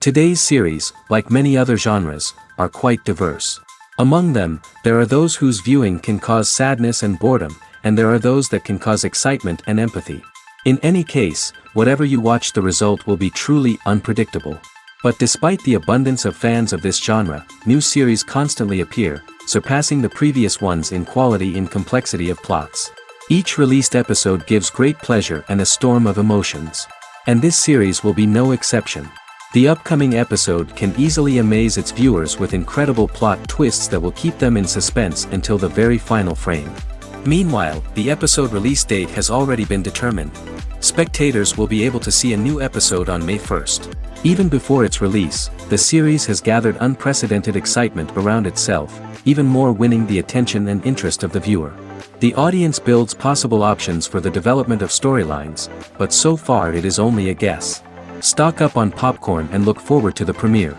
Today's series, like many other genres, are quite diverse. Among them, there are those whose viewing can cause sadness and boredom, and there are those that can cause excitement and empathy. In any case, whatever you watch, the result will be truly unpredictable. But despite the abundance of fans of this genre, new series constantly appear, surpassing the previous ones in quality and complexity of plots. Each released episode gives great pleasure and a storm of emotions. And this series will be no exception. The upcoming episode can easily amaze its viewers with incredible plot twists that will keep them in suspense until the very final frame. Meanwhile, the episode release date has already been determined. Spectators will be able to see a new episode on May 1st. Even before its release, the series has gathered unprecedented excitement around itself, even more winning the attention and interest of the viewer. The audience builds possible options for the development of storylines, but so far it is only a guess. Stock up on popcorn and look forward to the premiere.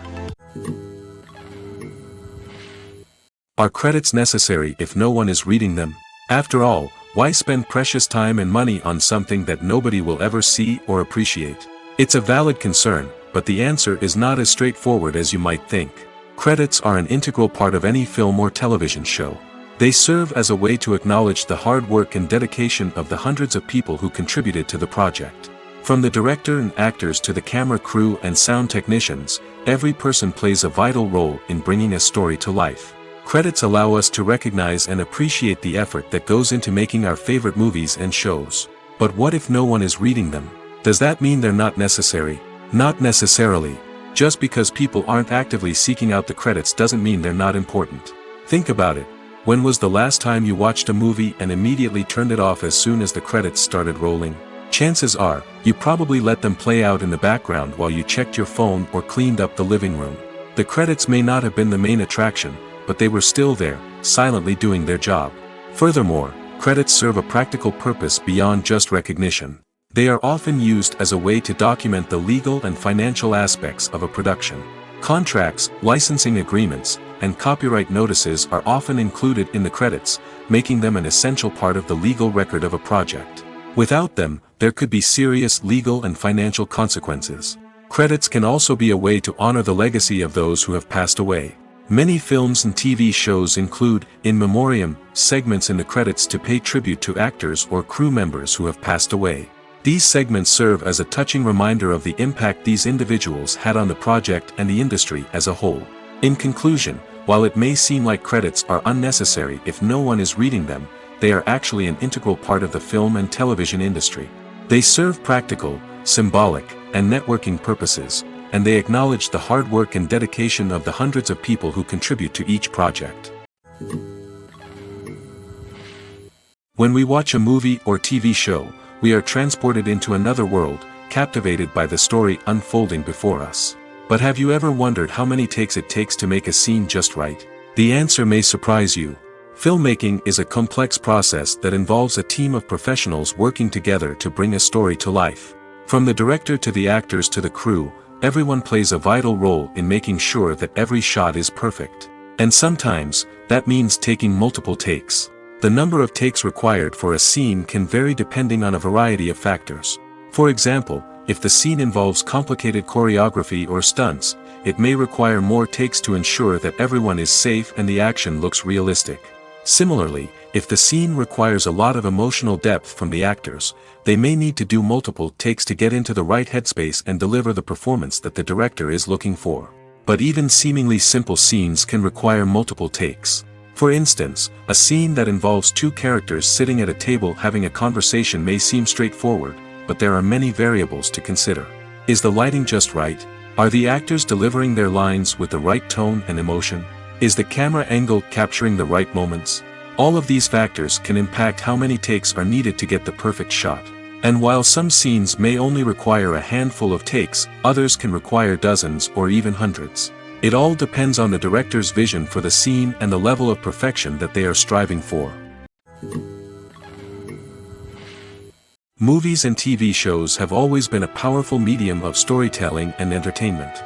Are credits necessary if no one is reading them? After all, why spend precious time and money on something that nobody will ever see or appreciate? It's a valid concern, but the answer is not as straightforward as you might think. Credits are an integral part of any film or television show. They serve as a way to acknowledge the hard work and dedication of the hundreds of people who contributed to the project. From the director and actors to the camera crew and sound technicians, every person plays a vital role in bringing a story to life. Credits allow us to recognize and appreciate the effort that goes into making our favorite movies and shows. But what if no one is reading them? Does that mean they're not necessary? Not necessarily. Just because people aren't actively seeking out the credits doesn't mean they're not important. Think about it. When was the last time you watched a movie and immediately turned it off as soon as the credits started rolling? Chances are, you probably let them play out in the background while you checked your phone or cleaned up the living room. The credits may not have been the main attraction, but they were still there, silently doing their job. Furthermore, credits serve a practical purpose beyond just recognition. They are often used as a way to document the legal and financial aspects of a production. Contracts, licensing agreements, and copyright notices are often included in the credits, making them an essential part of the legal record of a project. Without them, there could be serious legal and financial consequences. Credits can also be a way to honor the legacy of those who have passed away. Many films and TV shows include, in memoriam, segments in the credits to pay tribute to actors or crew members who have passed away. These segments serve as a touching reminder of the impact these individuals had on the project and the industry as a whole. In conclusion, while it may seem like credits are unnecessary if no one is reading them, they are actually an integral part of the film and television industry. They serve practical, symbolic, and networking purposes, and they acknowledge the hard work and dedication of the hundreds of people who contribute to each project. When we watch a movie or TV show, we are transported into another world, captivated by the story unfolding before us. But have you ever wondered how many takes it takes to make a scene just right? The answer may surprise you. Filmmaking is a complex process that involves a team of professionals working together to bring a story to life. From the director to the actors to the crew, everyone plays a vital role in making sure that every shot is perfect. And sometimes, that means taking multiple takes. The number of takes required for a scene can vary depending on a variety of factors. For example, if the scene involves complicated choreography or stunts, it may require more takes to ensure that everyone is safe and the action looks realistic. Similarly, if the scene requires a lot of emotional depth from the actors, they may need to do multiple takes to get into the right headspace and deliver the performance that the director is looking for. But even seemingly simple scenes can require multiple takes. For instance, a scene that involves two characters sitting at a table having a conversation may seem straightforward, but there are many variables to consider. Is the lighting just right? Are the actors delivering their lines with the right tone and emotion? Is the camera angle capturing the right moments? All of these factors can impact how many takes are needed to get the perfect shot. And while some scenes may only require a handful of takes, others can require dozens or even hundreds. It all depends on the director's vision for the scene and the level of perfection that they are striving for. Movies and TV shows have always been a powerful medium of storytelling and entertainment.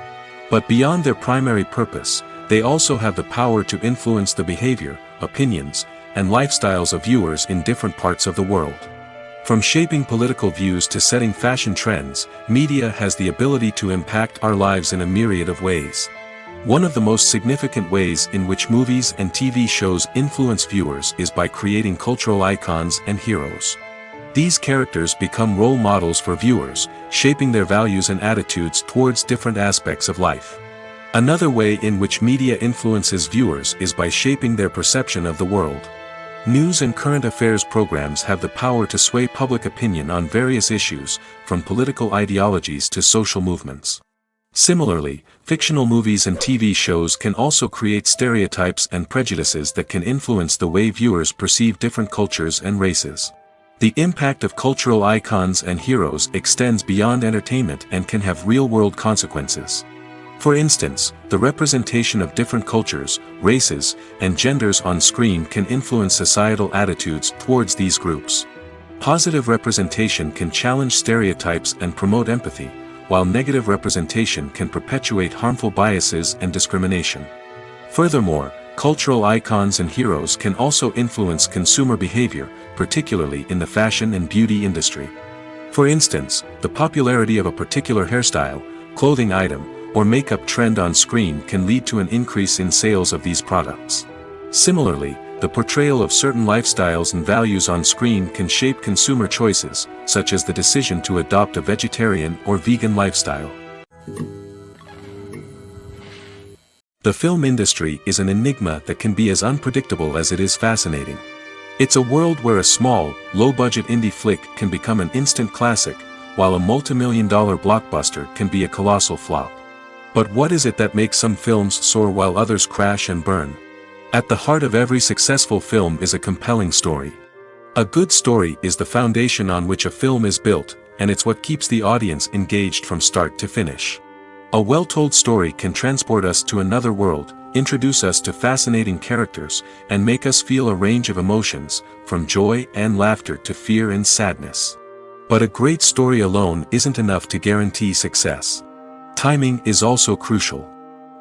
But beyond their primary purpose, they also have the power to influence the behavior, opinions, and lifestyles of viewers in different parts of the world. From shaping political views to setting fashion trends, media has the ability to impact our lives in a myriad of ways. One of the most significant ways in which movies and TV shows influence viewers is by creating cultural icons and heroes. These characters become role models for viewers, shaping their values and attitudes towards different aspects of life. Another way in which media influences viewers is by shaping their perception of the world. News and current affairs programs have the power to sway public opinion on various issues, from political ideologies to social movements. Similarly, fictional movies and TV shows can also create stereotypes and prejudices that can influence the way viewers perceive different cultures and races. The impact of cultural icons and heroes extends beyond entertainment and can have real-world consequences. For instance, the representation of different cultures, races, and genders on screen can influence societal attitudes towards these groups. Positive representation can challenge stereotypes and promote empathy, while negative representation can perpetuate harmful biases and discrimination. Furthermore, cultural icons and heroes can also influence consumer behavior, particularly in the fashion and beauty industry. For instance, the popularity of a particular hairstyle, clothing item, or makeup trend on screen can lead to an increase in sales of these products. Similarly, the portrayal of certain lifestyles and values on screen can shape consumer choices, such as the decision to adopt a vegetarian or vegan lifestyle. The film industry is an enigma that can be as unpredictable as it is fascinating. It's a world where a small, low-budget indie flick can become an instant classic, while a multi-million-dollar blockbuster can be a colossal flop. But what is it that makes some films soar while others crash and burn? At the heart of every successful film is a compelling story. A good story is the foundation on which a film is built, and it's what keeps the audience engaged from start to finish. A well-told story can transport us to another world, introduce us to fascinating characters, and make us feel a range of emotions, from joy and laughter to fear and sadness. But a great story alone isn't enough to guarantee success. Timing is also crucial.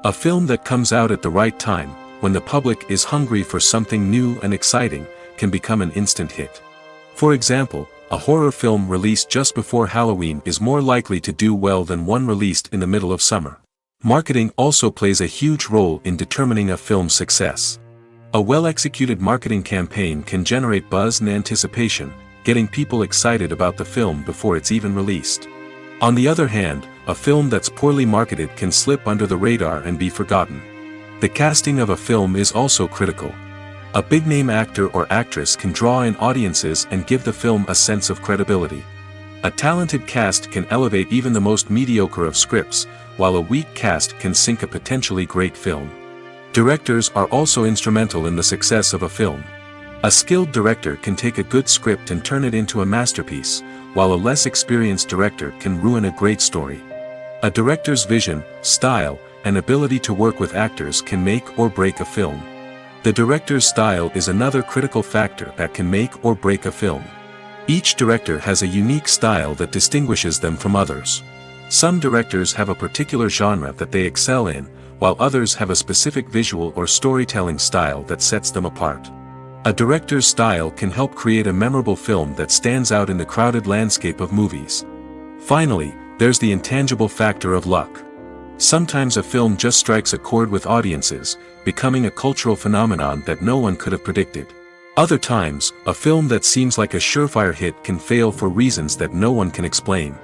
A film that comes out at the right time, when the public is hungry for something new and exciting, can become an instant hit. For example, a horror film released just before Halloween is more likely to do well than one released in the middle of summer. Marketing also plays a huge role in determining a film's success. A well-executed marketing campaign can generate buzz and anticipation, getting people excited about the film before it's even released. On the other hand, a film that's poorly marketed can slip under the radar and be forgotten. The casting of a film is also critical. A big-name actor or actress can draw in audiences and give the film a sense of credibility. A talented cast can elevate even the most mediocre of scripts, while a weak cast can sink a potentially great film. Directors are also instrumental in the success of a film. A skilled director can take a good script and turn it into a masterpiece, while a less experienced director can ruin a great story. A director's vision, style, and ability to work with actors can make or break a film. The director's style is another critical factor that can make or break a film. Each director has a unique style that distinguishes them from others. Some directors have a particular genre that they excel in, while others have a specific visual or storytelling style that sets them apart. A director's style can help create a memorable film that stands out in the crowded landscape of movies. Finally, there's the intangible factor of luck. Sometimes a film just strikes a chord with audiences, becoming a cultural phenomenon that no one could have predicted. Other times, a film that seems like a surefire hit can fail for reasons that no one can explain.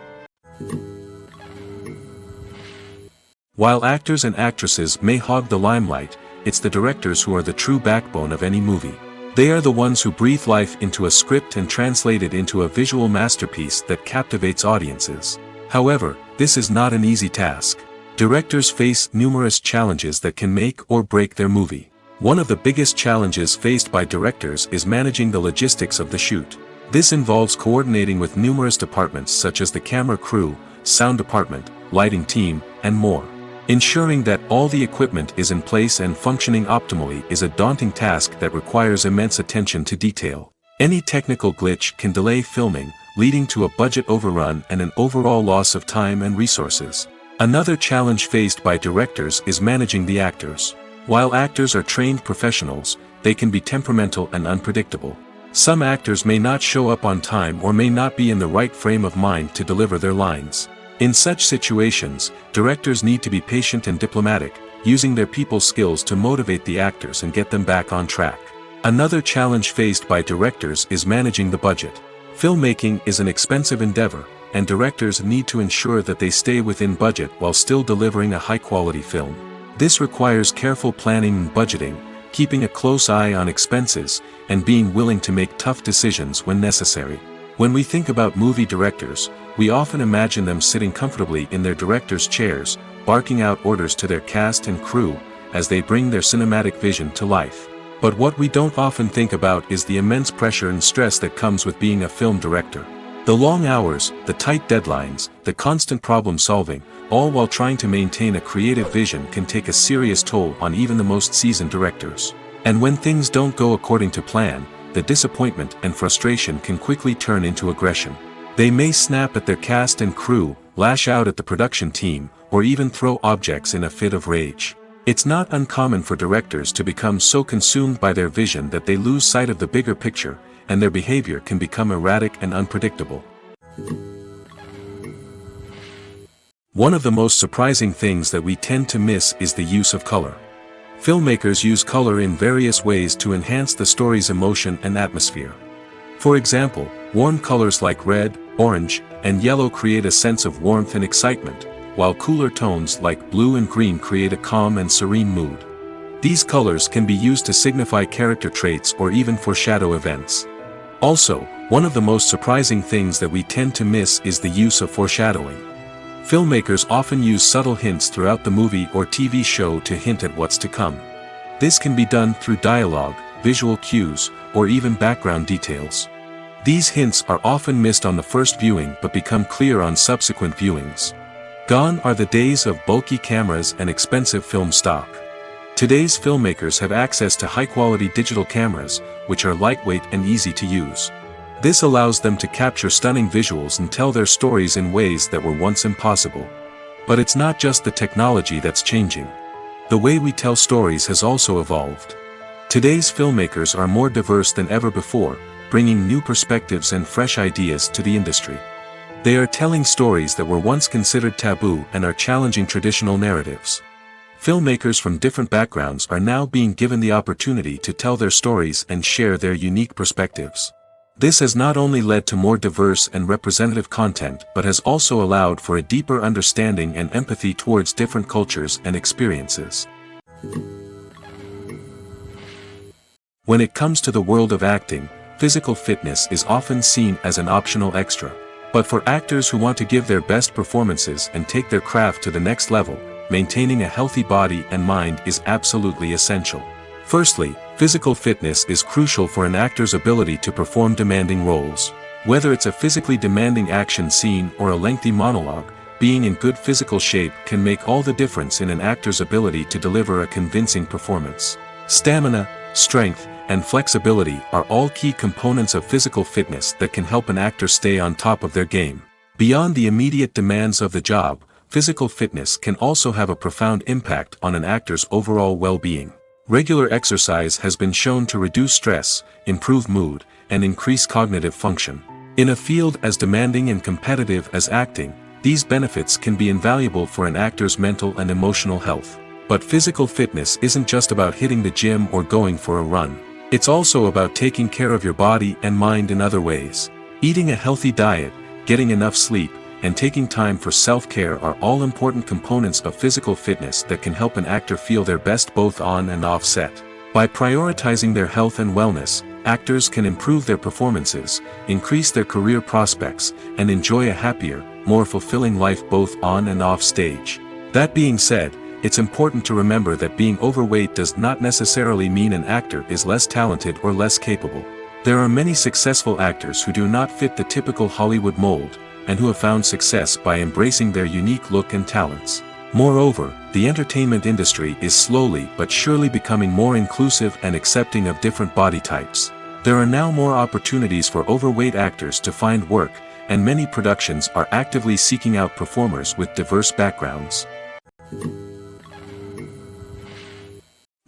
While actors and actresses may hog the limelight, it's the directors who are the true backbone of any movie. They are the ones who breathe life into a script and translate it into a visual masterpiece that captivates audiences. However, this is not an easy task. Directors face numerous challenges that can make or break their movie. One of the biggest challenges faced by directors is managing the logistics of the shoot. This involves coordinating with numerous departments such as the camera crew, sound department, lighting team, and more. Ensuring that all the equipment is in place and functioning optimally is a daunting task that requires immense attention to detail. Any technical glitch can delay filming, leading to a budget overrun and an overall loss of time and resources. Another challenge faced by directors is managing the actors. While actors are trained professionals, they can be temperamental and unpredictable. Some actors may not show up on time or may not be in the right frame of mind to deliver their lines. In such situations, directors need to be patient and diplomatic, using their people skills to motivate the actors and get them back on track. Another challenge faced by directors is managing the budget. Filmmaking is an expensive endeavor, and directors need to ensure that they stay within budget while still delivering a high-quality film. This requires careful planning and budgeting, keeping a close eye on expenses, and being willing to make tough decisions when necessary. When we think about movie directors, we often imagine them sitting comfortably in their director's chairs, barking out orders to their cast and crew, as they bring their cinematic vision to life. But what we don't often think about is the immense pressure and stress that comes with being a film director. The long hours, the tight deadlines, the constant problem solving, all while trying to maintain a creative vision can take a serious toll on even the most seasoned directors. And when things don't go according to plan, the disappointment and frustration can quickly turn into aggression. They may snap at their cast and crew, lash out at the production team, or even throw objects in a fit of rage. It's not uncommon for directors to become so consumed by their vision that they lose sight of the bigger picture, and their behavior can become erratic and unpredictable. One of the most surprising things that we tend to miss is the use of color. Filmmakers use color in various ways to enhance the story's emotion and atmosphere. For example, warm colors like red, orange, and yellow create a sense of warmth and excitement, while cooler tones like blue and green create a calm and serene mood. These colors can be used to signify character traits or even foreshadow events. Also, one of the most surprising things that we tend to miss is the use of foreshadowing. Filmmakers often use subtle hints throughout the movie or TV show to hint at what's to come. This can be done through dialogue, visual cues, or even background details. These hints are often missed on the first viewing but become clear on subsequent viewings. Gone are the days of bulky cameras and expensive film stock. Today's filmmakers have access to high-quality digital cameras, which are lightweight and easy to use. This allows them to capture stunning visuals and tell their stories in ways that were once impossible. But it's not just the technology that's changing. The way we tell stories has also evolved. Today's filmmakers are more diverse than ever before, bringing new perspectives and fresh ideas to the industry. They are telling stories that were once considered taboo and are challenging traditional narratives. Filmmakers from different backgrounds are now being given the opportunity to tell their stories and share their unique perspectives. This has not only led to more diverse and representative content but has also allowed for a deeper understanding and empathy towards different cultures and experiences. When it comes to the world of acting, physical fitness is often seen as an optional extra. But for actors who want to give their best performances and take their craft to the next level, maintaining a healthy body and mind is absolutely essential. Firstly, physical fitness is crucial for an actor's ability to perform demanding roles. Whether it's a physically demanding action scene or a lengthy monologue, being in good physical shape can make all the difference in an actor's ability to deliver a convincing performance. Stamina, strength, and flexibility are all key components of physical fitness that can help an actor stay on top of their game. Beyond the immediate demands of the job, physical fitness can also have a profound impact on an actor's overall well-being. Regular exercise has been shown to reduce stress, improve mood, and increase cognitive function. In a field as demanding and competitive as acting, these benefits can be invaluable for an actor's mental and emotional health. But physical fitness isn't just about hitting the gym or going for a run. It's also about taking care of your body and mind in other ways. Eating a healthy diet, getting enough sleep, and taking time for self-care are all important components of physical fitness that can help an actor feel their best both on and off set. By prioritizing their health and wellness, actors can improve their performances, increase their career prospects, and enjoy a happier, more fulfilling life both on and off stage. That being said, it's important to remember that being overweight does not necessarily mean an actor is less talented or less capable. There are many successful actors who do not fit the typical Hollywood mold, and who have found success by embracing their unique look and talents. Moreover, the entertainment industry is slowly but surely becoming more inclusive and accepting of different body types. There are now more opportunities for overweight actors to find work, and many productions are actively seeking out performers with diverse backgrounds.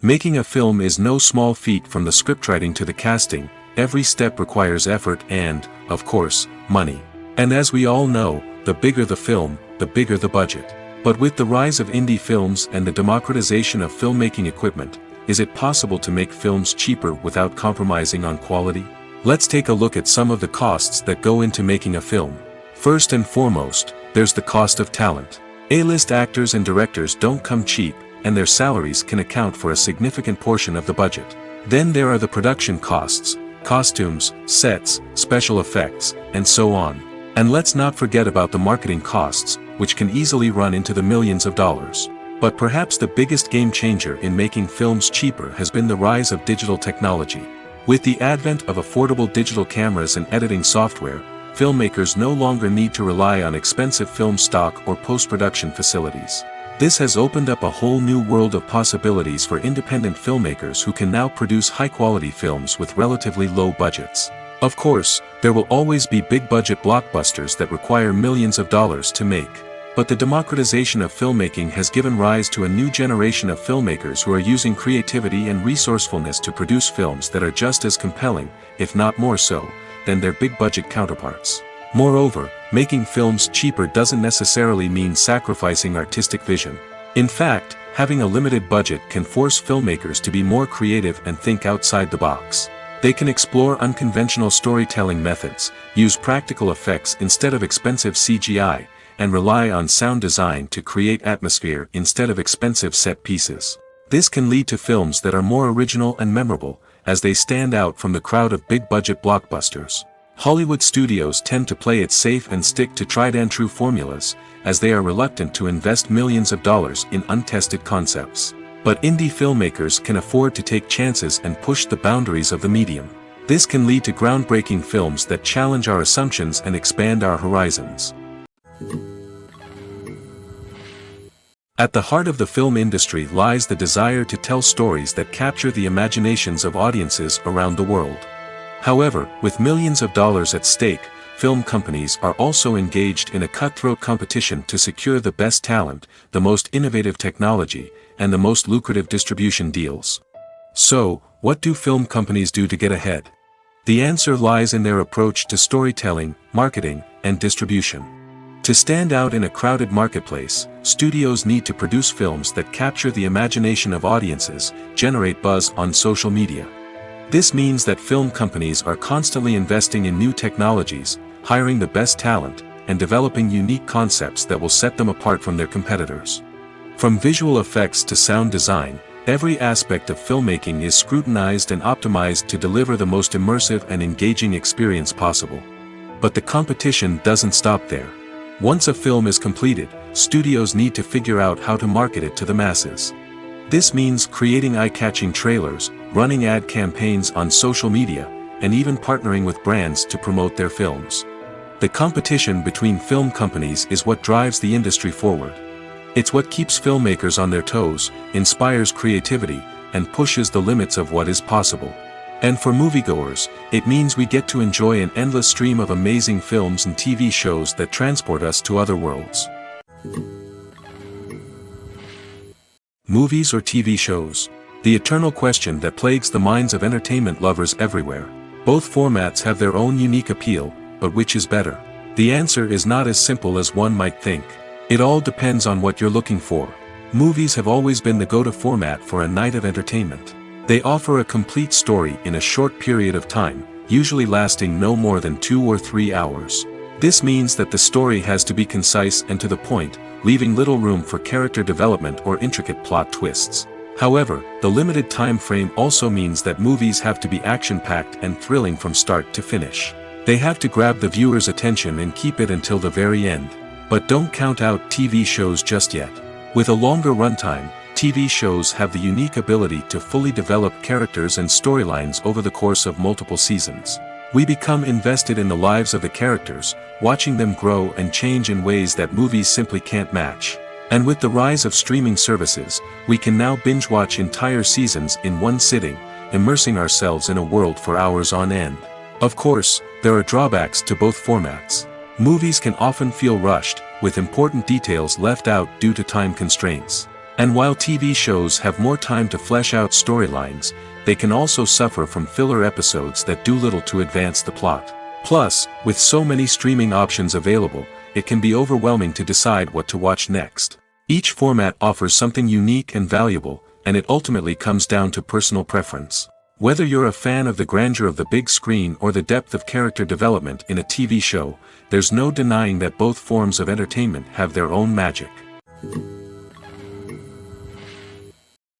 Making a film is no small feat, from the scriptwriting to the casting, every step requires effort and, of course, money. And as we all know, the bigger the film, the bigger the budget. But with the rise of indie films and the democratization of filmmaking equipment, is it possible to make films cheaper without compromising on quality? Let's take a look at some of the costs that go into making a film. First and foremost, there's the cost of talent. A-list actors and directors don't come cheap, and their salaries can account for a significant portion of the budget. Then there are the production costs, costumes, sets, special effects, and so on. And let's not forget about the marketing costs, which can easily run into the millions of dollars. But perhaps the biggest game changer in making films cheaper has been the rise of digital technology. With the advent of affordable digital cameras and editing software, filmmakers no longer need to rely on expensive film stock or post-production facilities. This has opened up a whole new world of possibilities for independent filmmakers who can now produce high-quality films with relatively low budgets. Of course, there will always be big-budget blockbusters that require millions of dollars to make. But the democratization of filmmaking has given rise to a new generation of filmmakers who are using creativity and resourcefulness to produce films that are just as compelling, if not more so, than their big-budget counterparts. Moreover, making films cheaper doesn't necessarily mean sacrificing artistic vision. In fact, having a limited budget can force filmmakers to be more creative and think outside the box. They can explore unconventional storytelling methods, use practical effects instead of expensive CGI, and rely on sound design to create atmosphere instead of expensive set pieces. This can lead to films that are more original and memorable, as they stand out from the crowd of big-budget blockbusters. Hollywood studios tend to play it safe and stick to tried-and-true formulas, as they are reluctant to invest millions of dollars in untested concepts. But indie filmmakers can afford to take chances and push the boundaries of the medium. This can lead to groundbreaking films that challenge our assumptions and expand our horizons. At the heart of the film industry lies the desire to tell stories that capture the imaginations of audiences around the world. However, with millions of dollars at stake, film companies are also engaged in a cutthroat competition to secure the best talent, the most innovative technology, and the most lucrative distribution deals. So, what do film companies do to get ahead? The answer lies in their approach to storytelling, marketing, and distribution. To stand out in a crowded marketplace, studios need to produce films that capture the imagination of audiences, generate buzz on social media. This means that film companies are constantly investing in new technologies, hiring the best talent, and developing unique concepts that will set them apart from their competitors. From visual effects to sound design, every aspect of filmmaking is scrutinized and optimized to deliver the most immersive and engaging experience possible. But the competition doesn't stop there. Once a film is completed, studios need to figure out how to market it to the masses. This means creating eye-catching trailers, running ad campaigns on social media, and even partnering with brands to promote their films. The competition between film companies is what drives the industry forward. It's what keeps filmmakers on their toes, inspires creativity, and pushes the limits of what is possible. And for moviegoers, it means we get to enjoy an endless stream of amazing films and TV shows that transport us to other worlds. Movies or TV shows? The eternal question that plagues the minds of entertainment lovers everywhere. Both formats have their own unique appeal, but which is better? The answer is not as simple as one might think. It all depends on what you're looking for. Movies have always been the go-to format for a night of entertainment. They offer a complete story in a short period of time, usually lasting no more than 2 or 3 hours. This means that the story has to be concise and to the point, leaving little room for character development or intricate plot twists. However, the limited time frame also means that movies have to be action-packed and thrilling from start to finish. They have to grab the viewer's attention and keep it until the very end. But don't count out TV shows just yet. With a longer runtime, TV shows have the unique ability to fully develop characters and storylines over the course of multiple seasons. We become invested in the lives of the characters, watching them grow and change in ways that movies simply can't match. And with the rise of streaming services, we can now binge-watch entire seasons in one sitting, immersing ourselves in a world for hours on end. Of course, there are drawbacks to both formats. Movies can often feel rushed, with important details left out due to time constraints. And while TV shows have more time to flesh out storylines, they can also suffer from filler episodes that do little to advance the plot. Plus, with so many streaming options available, it can be overwhelming to decide what to watch next. Each format offers something unique and valuable, and it ultimately comes down to personal preference. Whether you're a fan of the grandeur of the big screen or the depth of character development in a TV show, there's no denying that both forms of entertainment have their own magic.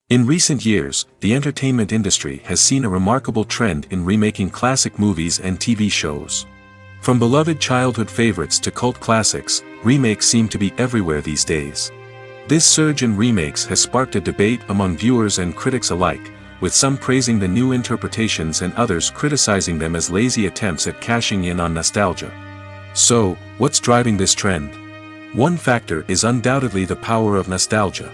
In recent years, the entertainment industry has seen a remarkable trend in remaking classic movies and TV shows. From beloved childhood favorites to cult classics, remakes seem to be everywhere these days. This surge in remakes has sparked a debate among viewers and critics alike, with some praising the new interpretations and others criticizing them as lazy attempts at cashing in on nostalgia. So, what's driving this trend? One factor is undoubtedly the power of nostalgia.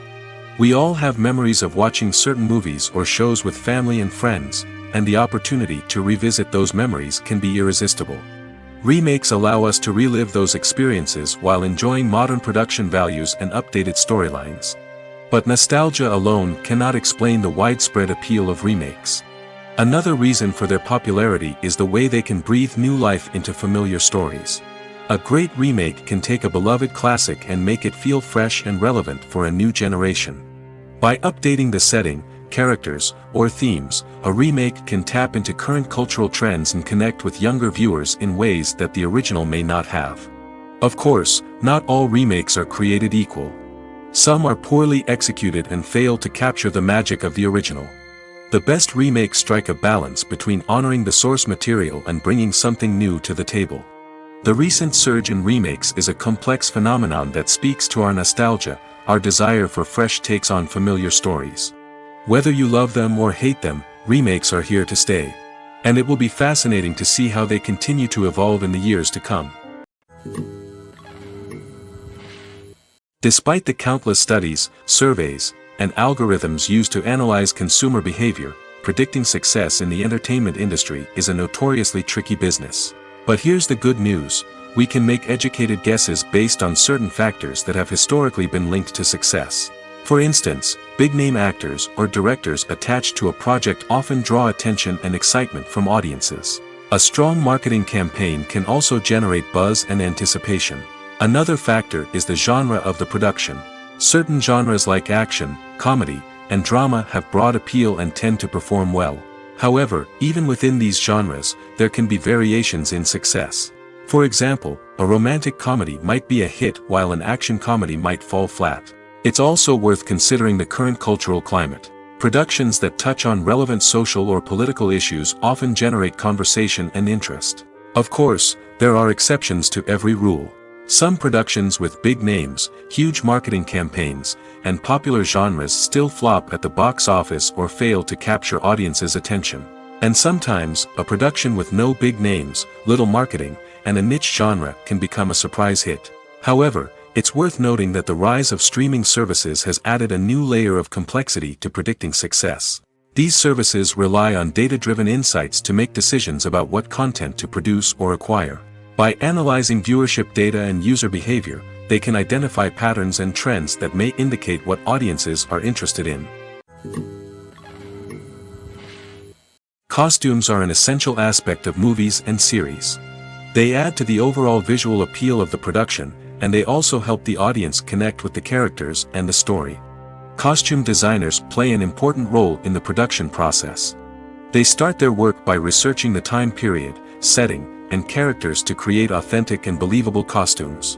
We all have memories of watching certain movies or shows with family and friends, and the opportunity to revisit those memories can be irresistible. Remakes allow us to relive those experiences while enjoying modern production values and updated storylines. But nostalgia alone cannot explain the widespread appeal of remakes. Another reason for their popularity is the way they can breathe new life into familiar stories. A great remake can take a beloved classic and make it feel fresh and relevant for a new generation. By updating the setting, characters, or themes, a remake can tap into current cultural trends and connect with younger viewers in ways that the original may not have. Of course, not all remakes are created equal. Some are poorly executed and fail to capture the magic of the original. The best remakes strike a balance between honoring the source material and bringing something new to the table. The recent surge in remakes is a complex phenomenon that speaks to our nostalgia, our desire for fresh takes on familiar stories. Whether you love them or hate them, remakes are here to stay. And it will be fascinating to see how they continue to evolve in the years to come. Despite the countless studies, surveys, and algorithms used to analyze consumer behavior, predicting success in the entertainment industry is a notoriously tricky business. But here's the good news: we can make educated guesses based on certain factors that have historically been linked to success. For instance, big-name actors or directors attached to a project often draw attention and excitement from audiences. A strong marketing campaign can also generate buzz and anticipation. Another factor is the genre of the production. Certain genres like action, comedy, and drama have broad appeal and tend to perform well. However, even within these genres, there can be variations in success. For example, a romantic comedy might be a hit while an action comedy might fall flat. It's also worth considering the current cultural climate. Productions that touch on relevant social or political issues often generate conversation and interest. Of course, there are exceptions to every rule. Some productions with big names, huge marketing campaigns, and popular genres still flop at the box office or fail to capture audiences' attention. And sometimes, a production with no big names, little marketing, and a niche genre can become a surprise hit. However, it's worth noting that the rise of streaming services has added a new layer of complexity to predicting success. These services rely on data-driven insights to make decisions about what content to produce or acquire. By analyzing viewership data and user behavior, they can identify patterns and trends that may indicate what audiences are interested in. Costumes are an essential aspect of movies and series. They add to the overall visual appeal of the production, and they also help the audience connect with the characters and the story. Costume designers play an important role in the production process. They start their work by researching the time period, setting, and characters to create authentic and believable costumes.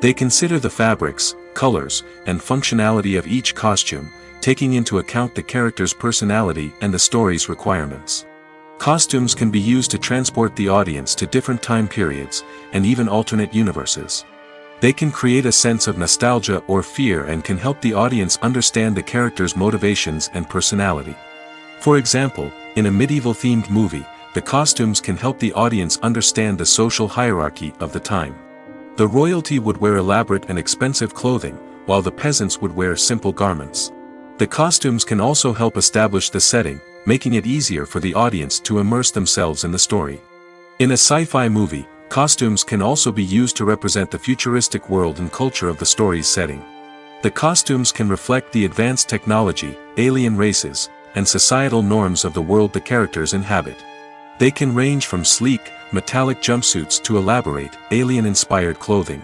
They consider the fabrics, colors, and functionality of each costume, taking into account the character's personality and the story's requirements. Costumes can be used to transport the audience to different time periods, and even alternate universes. They can create a sense of nostalgia or fear and can help the audience understand the character's motivations and personality. For example, in a medieval-themed movie, the costumes can help the audience understand the social hierarchy of the time. The royalty would wear elaborate and expensive clothing, while the peasants would wear simple garments. The costumes can also help establish the setting, making it easier for the audience to immerse themselves in the story. In a sci-fi movie, costumes can also be used to represent the futuristic world and culture of the story's setting. The costumes can reflect the advanced technology, alien races, and societal norms of the world the characters inhabit. They can range from sleek, metallic jumpsuits to elaborate, alien-inspired clothing.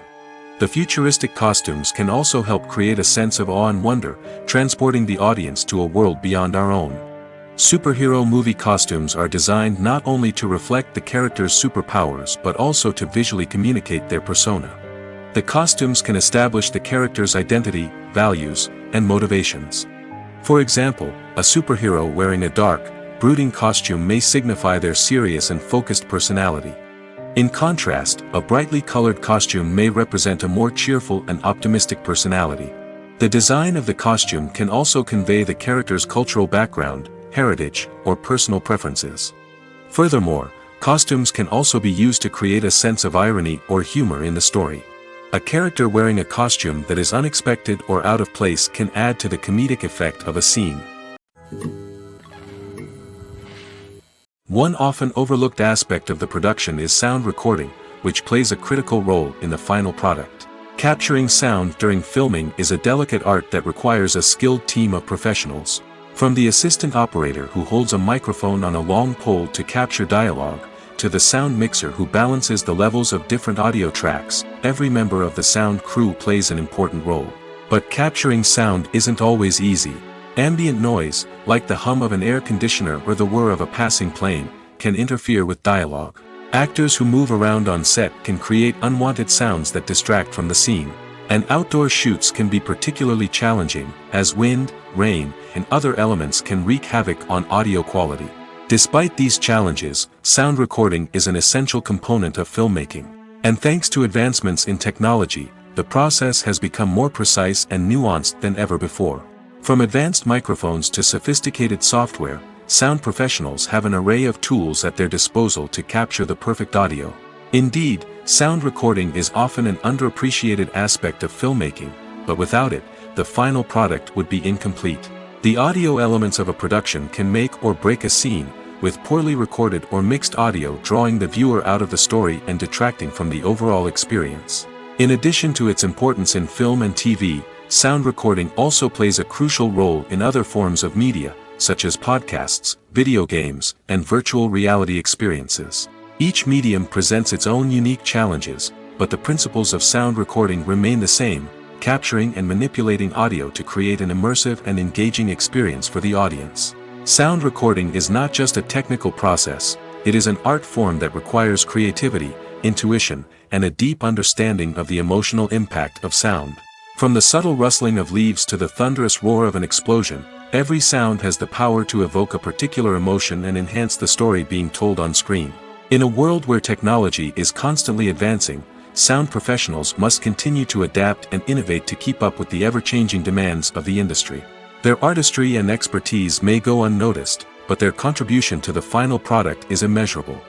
The futuristic costumes can also help create a sense of awe and wonder, transporting the audience to a world beyond our own. Superhero movie costumes are designed not only to reflect the character's superpowers but also to visually communicate their persona. The costumes can establish the character's identity, values, and motivations. For example, a superhero wearing a dark, brooding costume may signify their serious and focused personality. In contrast, a brightly colored costume may represent a more cheerful and optimistic personality. The design of the costume can also convey the character's cultural background, heritage, or personal preferences. Furthermore, costumes can also be used to create a sense of irony or humor in the story. A character wearing a costume that is unexpected or out of place can add to the comedic effect of a scene. One often overlooked aspect of the production is sound recording, which plays a critical role in the final product. Capturing sound during filming is a delicate art that requires a skilled team of professionals. From the assistant operator who holds a microphone on a long pole to capture dialogue, to the sound mixer who balances the levels of different audio tracks, every member of the sound crew plays an important role. But capturing sound isn't always easy. Ambient noise, like the hum of an air conditioner or the whir of a passing plane, can interfere with dialogue. Actors who move around on set can create unwanted sounds that distract from the scene. And outdoor shoots can be particularly challenging, as wind, rain, and other elements can wreak havoc on audio quality. Despite these challenges, sound recording is an essential component of filmmaking. And thanks to advancements in technology, the process has become more precise and nuanced than ever before. From advanced microphones to sophisticated software, sound professionals have an array of tools at their disposal to capture the perfect audio. Indeed, sound recording is often an underappreciated aspect of filmmaking, but without it, the final product would be incomplete. The audio elements of a production can make or break a scene, with poorly recorded or mixed audio drawing the viewer out of the story and detracting from the overall experience. In addition to its importance in film and TV, sound recording also plays a crucial role in other forms of media, such as podcasts, video games, and virtual reality experiences. Each medium presents its own unique challenges, but the principles of sound recording remain the same, capturing and manipulating audio to create an immersive and engaging experience for the audience. Sound recording is not just a technical process, it is an art form that requires creativity, intuition, and a deep understanding of the emotional impact of sound. From the subtle rustling of leaves to the thunderous roar of an explosion, every sound has the power to evoke a particular emotion and enhance the story being told on screen. In a world where technology is constantly advancing, sound professionals must continue to adapt and innovate to keep up with the ever-changing demands of the industry. Their artistry and expertise may go unnoticed, but their contribution to the final product is immeasurable.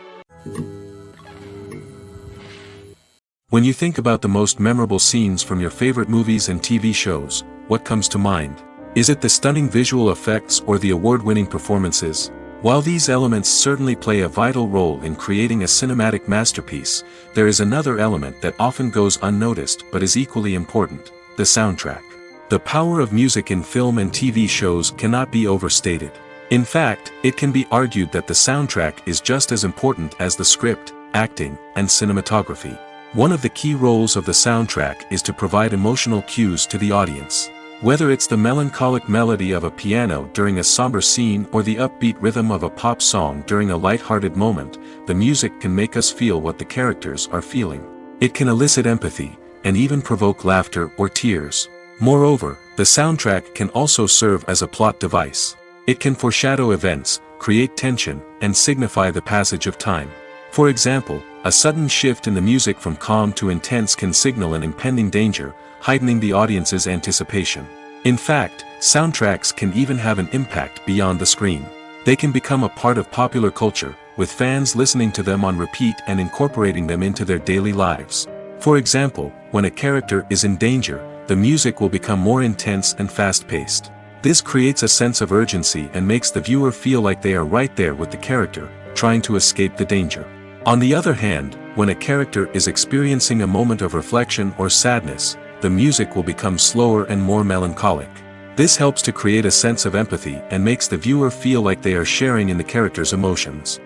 When you think about the most memorable scenes from your favorite movies and TV shows, what comes to mind? Is it the stunning visual effects or the award-winning performances? While these elements certainly play a vital role in creating a cinematic masterpiece, there is another element that often goes unnoticed but is equally important: the soundtrack. The power of music in film and TV shows cannot be overstated. In fact, it can be argued that the soundtrack is just as important as the script, acting, and cinematography. One of the key roles of the soundtrack is to provide emotional cues to the audience. Whether it's the melancholic melody of a piano during a somber scene or the upbeat rhythm of a pop song during a light-hearted moment, the music can make us feel what the characters are feeling. It can elicit empathy, and even provoke laughter or tears. Moreover, the soundtrack can also serve as a plot device. It can foreshadow events, create tension, and signify the passage of time. For example, a sudden shift in the music from calm to intense can signal an impending danger, heightening the audience's anticipation. In fact, soundtracks can even have an impact beyond the screen. They can become a part of popular culture, with fans listening to them on repeat and incorporating them into their daily lives. For example, when a character is in danger, the music will become more intense and fast-paced. This creates a sense of urgency and makes the viewer feel like they are right there with the character, trying to escape the danger. On the other hand, when a character is experiencing a moment of reflection or sadness, the music will become slower and more melancholic. This helps to create a sense of empathy and makes the viewer feel like they are sharing in the character's emotions.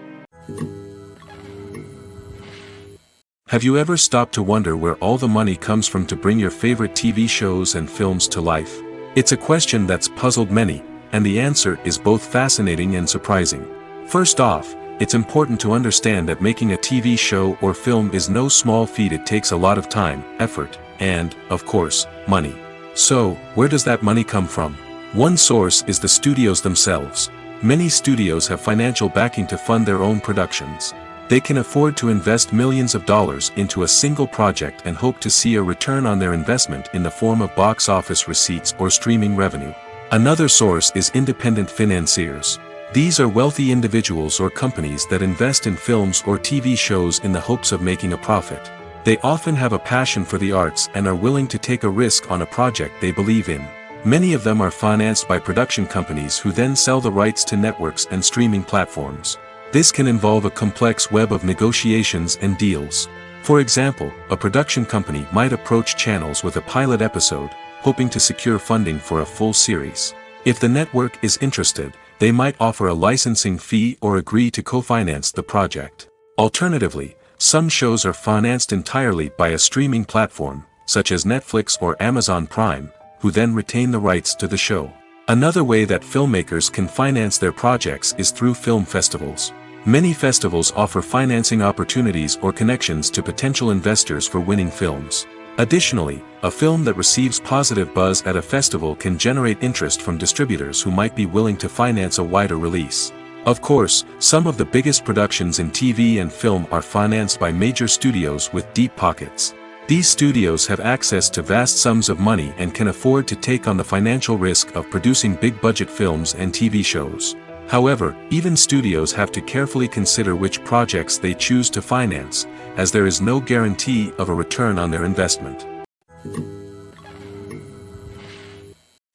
Have you ever stopped to wonder where all the money comes from to bring your favorite TV shows and films to life? It's a question that's puzzled many, and the answer is both fascinating and surprising. First off, it's important to understand that making a TV show or film is no small feat. It takes a lot of time, effort, and, of course, money. So, where does that money come from? One source is the studios themselves. Many studios have financial backing to fund their own productions. They can afford to invest millions of dollars into a single project and hope to see a return on their investment in the form of box office receipts or streaming revenue. Another source is independent financiers. These are wealthy individuals or companies that invest in films or TV shows in the hopes of making a profit. They often have a passion for the arts and are willing to take a risk on a project they believe in. Many of them are financed by production companies who then sell the rights to networks and streaming platforms. This can involve a complex web of negotiations and deals. For example, a production company might approach channels with a pilot episode, hoping to secure funding for a full series. If the network is interested, they might offer a licensing fee or agree to co-finance the project. Alternatively, some shows are financed entirely by a streaming platform, such as Netflix or Amazon Prime, who then retain the rights to the show. Another way that filmmakers can finance their projects is through film festivals. Many festivals offer financing opportunities or connections to potential investors for winning films. Additionally, a film that receives positive buzz at a festival can generate interest from distributors who might be willing to finance a wider release. Of course, some of the biggest productions in TV and film are financed by major studios with deep pockets. These studios have access to vast sums of money and can afford to take on the financial risk of producing big-budget films and TV shows. However, even studios have to carefully consider which projects they choose to finance, as there is no guarantee of a return on their investment.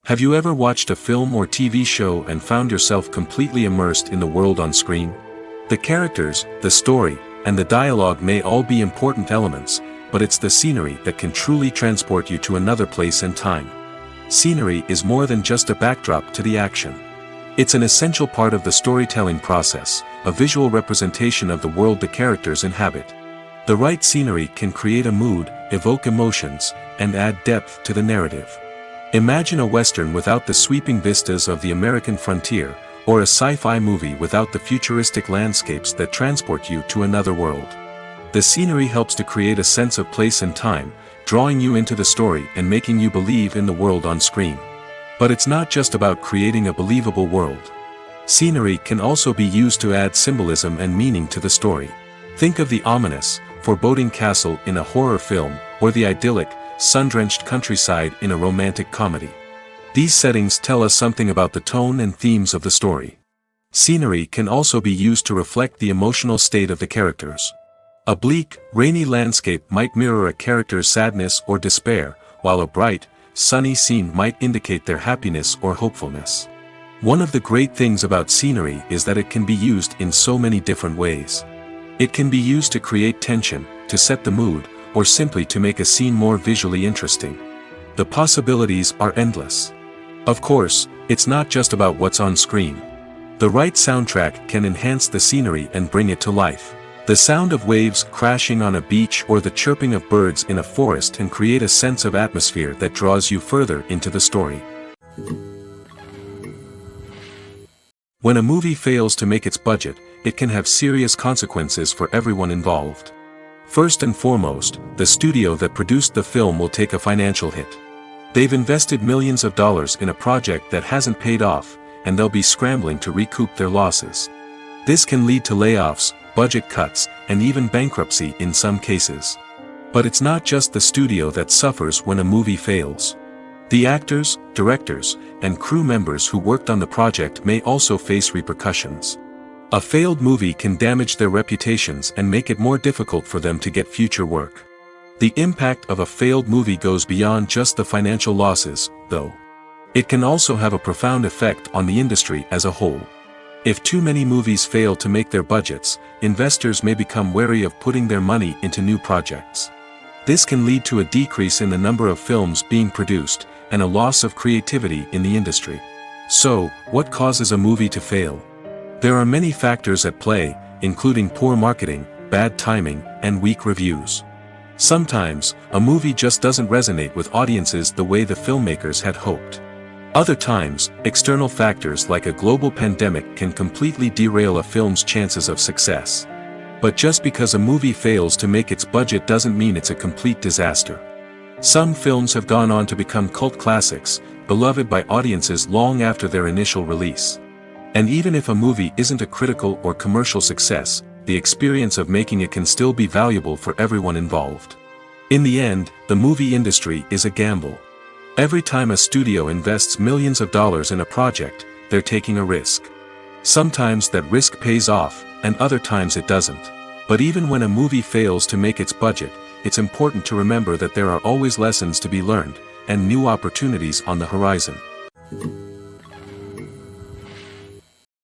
Have you ever watched a film or TV show and found yourself completely immersed in the world on screen? The characters, the story, and the dialogue may all be important elements, but it's the scenery that can truly transport you to another place and time. Scenery is more than just a backdrop to the action. It's an essential part of the storytelling process, a visual representation of the world the characters inhabit. The right scenery can create a mood, evoke emotions, and add depth to the narrative. Imagine a Western without the sweeping vistas of the American frontier, or a sci-fi movie without the futuristic landscapes that transport you to another world. The scenery helps to create a sense of place and time, drawing you into the story and making you believe in the world on screen. But it's not just about creating a believable world. Scenery can also be used to add symbolism and meaning to the story. Think of the ominous, foreboding castle in a horror film, or the idyllic, sun-drenched countryside in a romantic comedy. These settings tell us something about the tone and themes of the story. Scenery can also be used to reflect the emotional state of the characters. A bleak, rainy landscape might mirror a character's sadness or despair, while a bright, sunny scene might indicate their happiness or hopefulness. One of the great things about scenery is that it can be used in so many different ways. It can be used to create tension, to set the mood, or simply to make a scene more visually interesting. The possibilities are endless. Of course, it's not just about what's on screen. The right soundtrack can enhance the scenery and bring it to life. The sound of waves crashing on a beach or the chirping of birds in a forest can create a sense of atmosphere that draws you further into the story. When a movie fails to make its budget, it can have serious consequences for everyone involved. First and foremost, the studio that produced the film will take a financial hit. They've invested millions of dollars in a project that hasn't paid off, and they'll be scrambling to recoup their losses. This can lead to layoffs, budget cuts, and even bankruptcy in some cases. But it's not just the studio that suffers when a movie fails. The actors, directors, and crew members who worked on the project may also face repercussions. A failed movie can damage their reputations and make it more difficult for them to get future work. The impact of a failed movie goes beyond just the financial losses, though. It can also have a profound effect on the industry as a whole. If too many movies fail to make their budgets, investors may become wary of putting their money into new projects. This can lead to a decrease in the number of films being produced, and a loss of creativity in the industry. So, what causes a movie to fail? There are many factors at play, including poor marketing, bad timing, and weak reviews. Sometimes, a movie just doesn't resonate with audiences the way the filmmakers had hoped. Other times, external factors like a global pandemic can completely derail a film's chances of success. But just because a movie fails to make its budget doesn't mean it's a complete disaster. Some films have gone on to become cult classics, beloved by audiences long after their initial release. And even if a movie isn't a critical or commercial success, the experience of making it can still be valuable for everyone involved. In the end, the movie industry is a gamble. Every time a studio invests millions of dollars in a project, they're taking a risk. Sometimes that risk pays off, and other times it doesn't. But even when a movie fails to make its budget, it's important to remember that there are always lessons to be learned, and new opportunities on the horizon.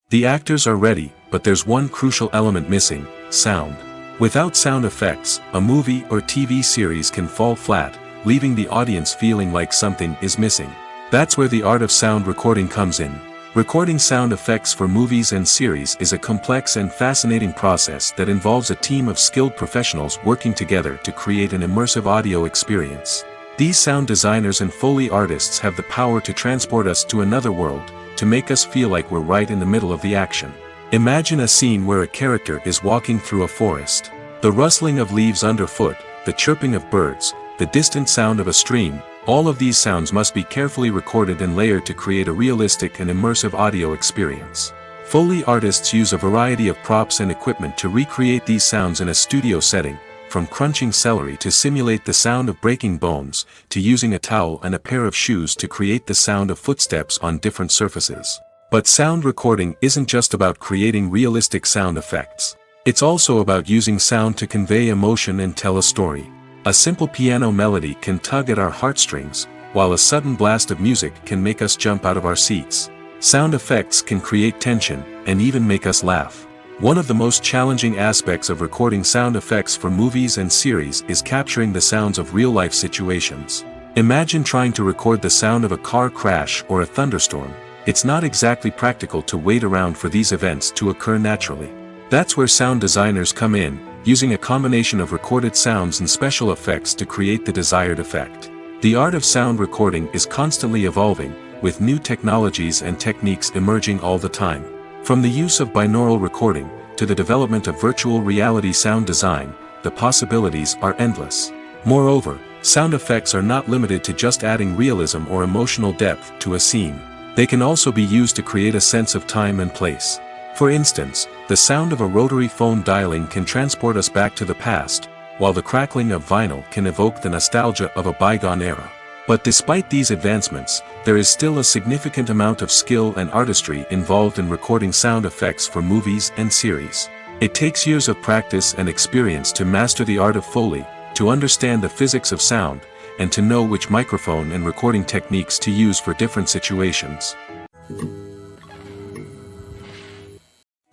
The actors are ready, but there's one crucial element missing: sound. Without sound effects, a movie or TV series can fall flat, leaving the audience feeling like something is missing. That's where the art of sound recording comes in. Recording sound effects for movies and series is a complex and fascinating process that involves a team of skilled professionals working together to create an immersive audio experience. These sound designers and Foley artists have the power to transport us to another world, to make us feel like we're right in the middle of the action. Imagine a scene where a character is walking through a forest. The rustling of leaves underfoot, the chirping of birds, the distant sound of a stream, all of these sounds must be carefully recorded and layered to create a realistic and immersive audio experience. Foley artists use a variety of props and equipment to recreate these sounds in a studio setting, from crunching celery to simulate the sound of breaking bones, to using a towel and a pair of shoes to create the sound of footsteps on different surfaces. But sound recording isn't just about creating realistic sound effects. It's also about using sound to convey emotion and tell a story. A simple piano melody can tug at our heartstrings, while a sudden blast of music can make us jump out of our seats. Sound effects can create tension, and even make us laugh. One of the most challenging aspects of recording sound effects for movies and series is capturing the sounds of real-life situations. Imagine trying to record the sound of a car crash or a thunderstorm. It's not exactly practical to wait around for these events to occur naturally. That's where sound designers come in, using a combination of recorded sounds and special effects to create the desired effect. The art of sound recording is constantly evolving, with new technologies and techniques emerging all the time. From the use of binaural recording, to the development of virtual reality sound design, the possibilities are endless. Moreover, sound effects are not limited to just adding realism or emotional depth to a scene. They can also be used to create a sense of time and place. For instance, the sound of a rotary phone dialing can transport us back to the past, while the crackling of vinyl can evoke the nostalgia of a bygone era. But despite these advancements, there is still a significant amount of skill and artistry involved in recording sound effects for movies and series. It takes years of practice and experience to master the art of Foley, to understand the physics of sound, and to know which microphone and recording techniques to use for different situations.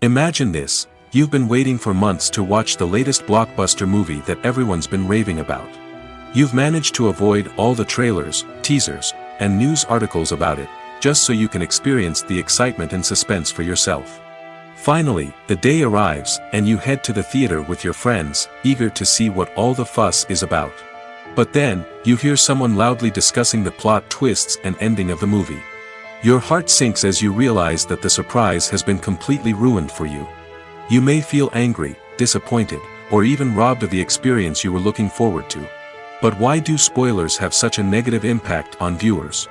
Imagine this: you've been waiting for months to watch the latest blockbuster movie that everyone's been raving about. You've managed to avoid all the trailers, teasers, and news articles about it, just so you can experience the excitement and suspense for yourself. Finally, the day arrives, and you head to the theater with your friends, eager to see what all the fuss is about. But then, you hear someone loudly discussing the plot twists and ending of the movie. Your heart sinks as you realize that the surprise has been completely ruined for you. You may feel angry, disappointed, or even robbed of the experience you were looking forward to. But why do spoilers have such a negative impact on viewers?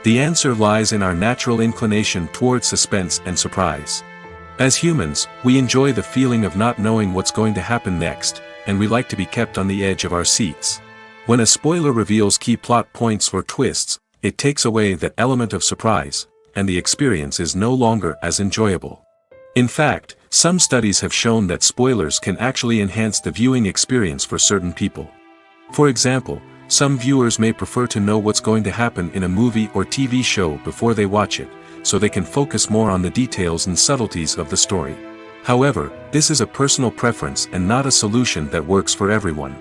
The answer lies in our natural inclination towards suspense and surprise. As humans, we enjoy the feeling of not knowing what's going to happen next, and we like to be kept on the edge of our seats. When a spoiler reveals key plot points or twists, it takes away that element of surprise, and the experience is no longer as enjoyable. In fact, some studies have shown that spoilers can actually enhance the viewing experience for certain people. For example, some viewers may prefer to know what's going to happen in a movie or TV show before they watch it, so they can focus more on the details and subtleties of the story. However, this is a personal preference and not a solution that works for everyone.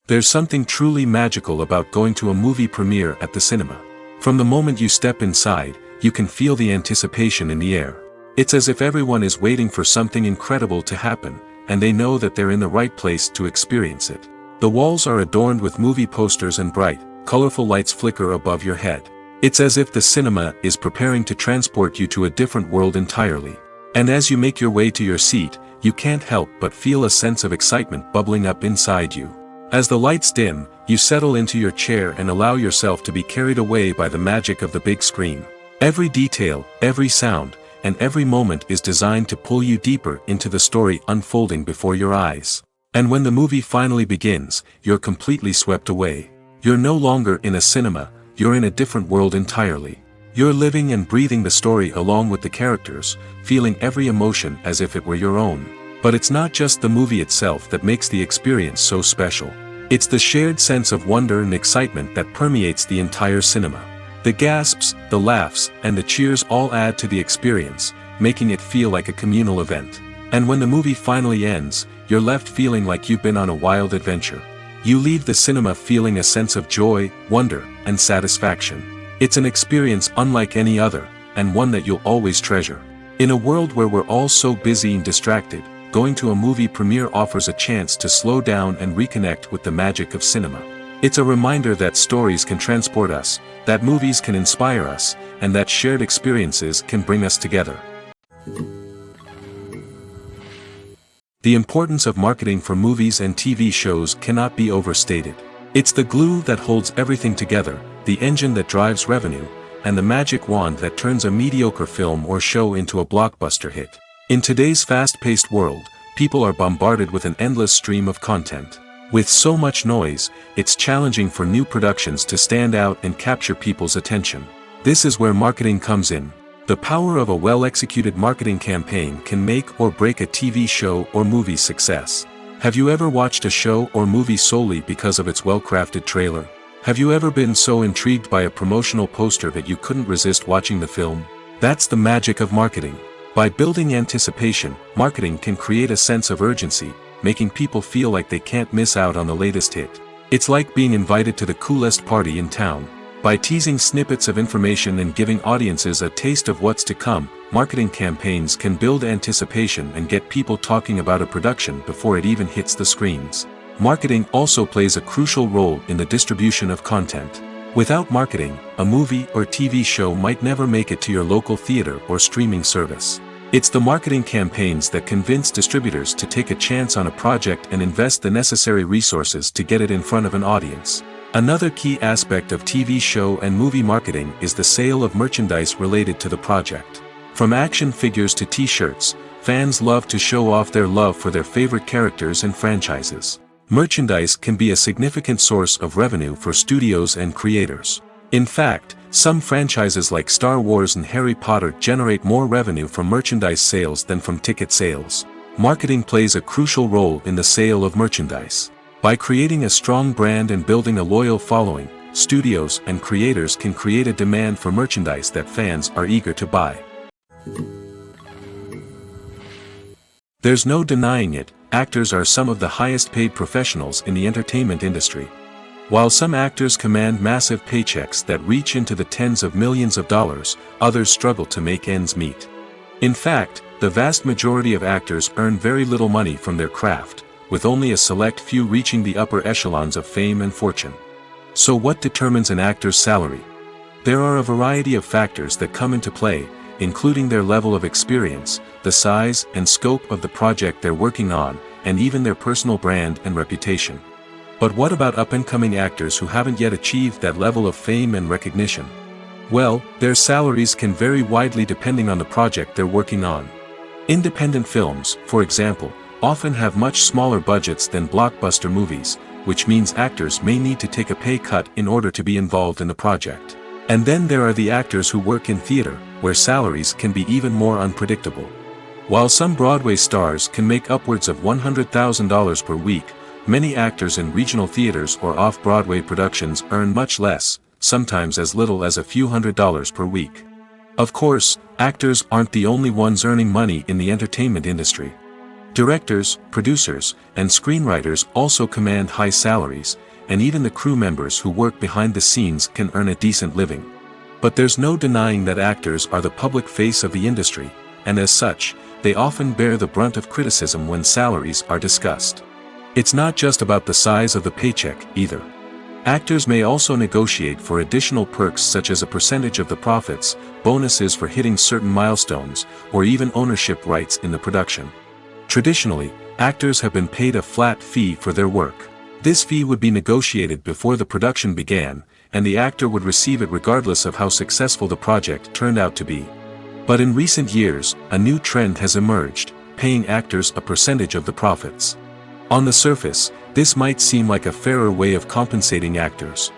There's something truly magical about going to a movie premiere at the cinema. From the moment you step inside, you can feel the anticipation in the air. It's as if everyone is waiting for something incredible to happen, and they know that they're in the right place to experience it. The walls are adorned with movie posters and bright, colorful lights flicker above your head. It's as if the cinema is preparing to transport you to a different world entirely. And as you make your way to your seat, you can't help but feel a sense of excitement bubbling up inside you. As the lights dim, you settle into your chair and allow yourself to be carried away by the magic of the big screen. Every detail, every sound, and every moment is designed to pull you deeper into the story unfolding before your eyes. And when the movie finally begins, you're completely swept away. You're no longer in a cinema, you're in a different world entirely. You're living and breathing the story along with the characters, feeling every emotion as if it were your own. But it's not just the movie itself that makes the experience so special. It's the shared sense of wonder and excitement that permeates the entire cinema. The gasps, the laughs, and the cheers all add to the experience, making it feel like a communal event. And when the movie finally ends, you're left feeling like you've been on a wild adventure. You leave the cinema feeling a sense of joy, wonder, and satisfaction. It's an experience unlike any other, and one that you'll always treasure. In a world where we're all so busy and distracted, going to a movie premiere offers a chance to slow down and reconnect with the magic of cinema. It's a reminder that stories can transport us, that movies can inspire us, and that shared experiences can bring us together. The importance of marketing for movies and TV shows cannot be overstated. It's the glue that holds everything together, the engine that drives revenue, and the magic wand that turns a mediocre film or show into a blockbuster hit. In today's fast-paced world, people are bombarded with an endless stream of content. With so much noise, it's challenging for new productions to stand out and capture people's attention. This is where marketing comes in. The power of a well-executed marketing campaign can make or break a TV show or movie's success. Have you ever watched a show or movie solely because of its well-crafted trailer? Have you ever been so intrigued by a promotional poster that you couldn't resist watching the film? That's the magic of marketing. By building anticipation, marketing can create a sense of urgency, making people feel like they can't miss out on the latest hit. It's like being invited to the coolest party in town. By teasing snippets of information and giving audiences a taste of what's to come, marketing campaigns can build anticipation and get people talking about a production before it even hits the screens. Marketing also plays a crucial role in the distribution of content. Without marketing, a movie or TV show might never make it to your local theater or streaming service. It's the marketing campaigns that convince distributors to take a chance on a project and invest the necessary resources to get it in front of an audience. Another key aspect of TV show and movie marketing is the sale of merchandise related to the project. From action figures to t-shirts, fans love to show off their love for their favorite characters and franchises. Merchandise can be a significant source of revenue for studios and creators. In fact, some franchises like Star Wars and Harry Potter generate more revenue from merchandise sales than from ticket sales. Marketing plays a crucial role in the sale of merchandise. By creating a strong brand and building a loyal following, studios and creators can create a demand for merchandise that fans are eager to buy. There's no denying it, actors are some of the highest paid professionals in the entertainment industry. While some actors command massive paychecks that reach into the tens of millions of dollars, others struggle to make ends meet. In fact, the vast majority of actors earn very little money from their craft, with only a select few reaching the upper echelons of fame and fortune. So what determines an actor's salary? There are a variety of factors that come into play, including their level of experience, the size and scope of the project they're working on, and even their personal brand and reputation. But what about up-and-coming actors who haven't yet achieved that level of fame and recognition? Well, their salaries can vary widely depending on the project they're working on. Independent films, for example, often have much smaller budgets than blockbuster movies, which means actors may need to take a pay cut in order to be involved in the project. And then there are the actors who work in theater, where salaries can be even more unpredictable. While some Broadway stars can make upwards of $100,000 per week, many actors in regional theaters or off-Broadway productions earn much less, sometimes as little as a few $100s per week. Of course, actors aren't the only ones earning money in the entertainment industry. Directors, producers, and screenwriters also command high salaries, and even the crew members who work behind the scenes can earn a decent living. But there's no denying that actors are the public face of the industry, and as such, they often bear the brunt of criticism when salaries are discussed. It's not just about the size of the paycheck, either. Actors may also negotiate for additional perks such as a percentage of the profits, bonuses for hitting certain milestones, or even ownership rights in the production. Traditionally, actors have been paid a flat fee for their work. This fee would be negotiated before the production began, and the actor would receive it regardless of how successful the project turned out to be. But in recent years, a new trend has emerged, paying actors a percentage of the profits. On the surface, this might seem like a fairer way of compensating actors.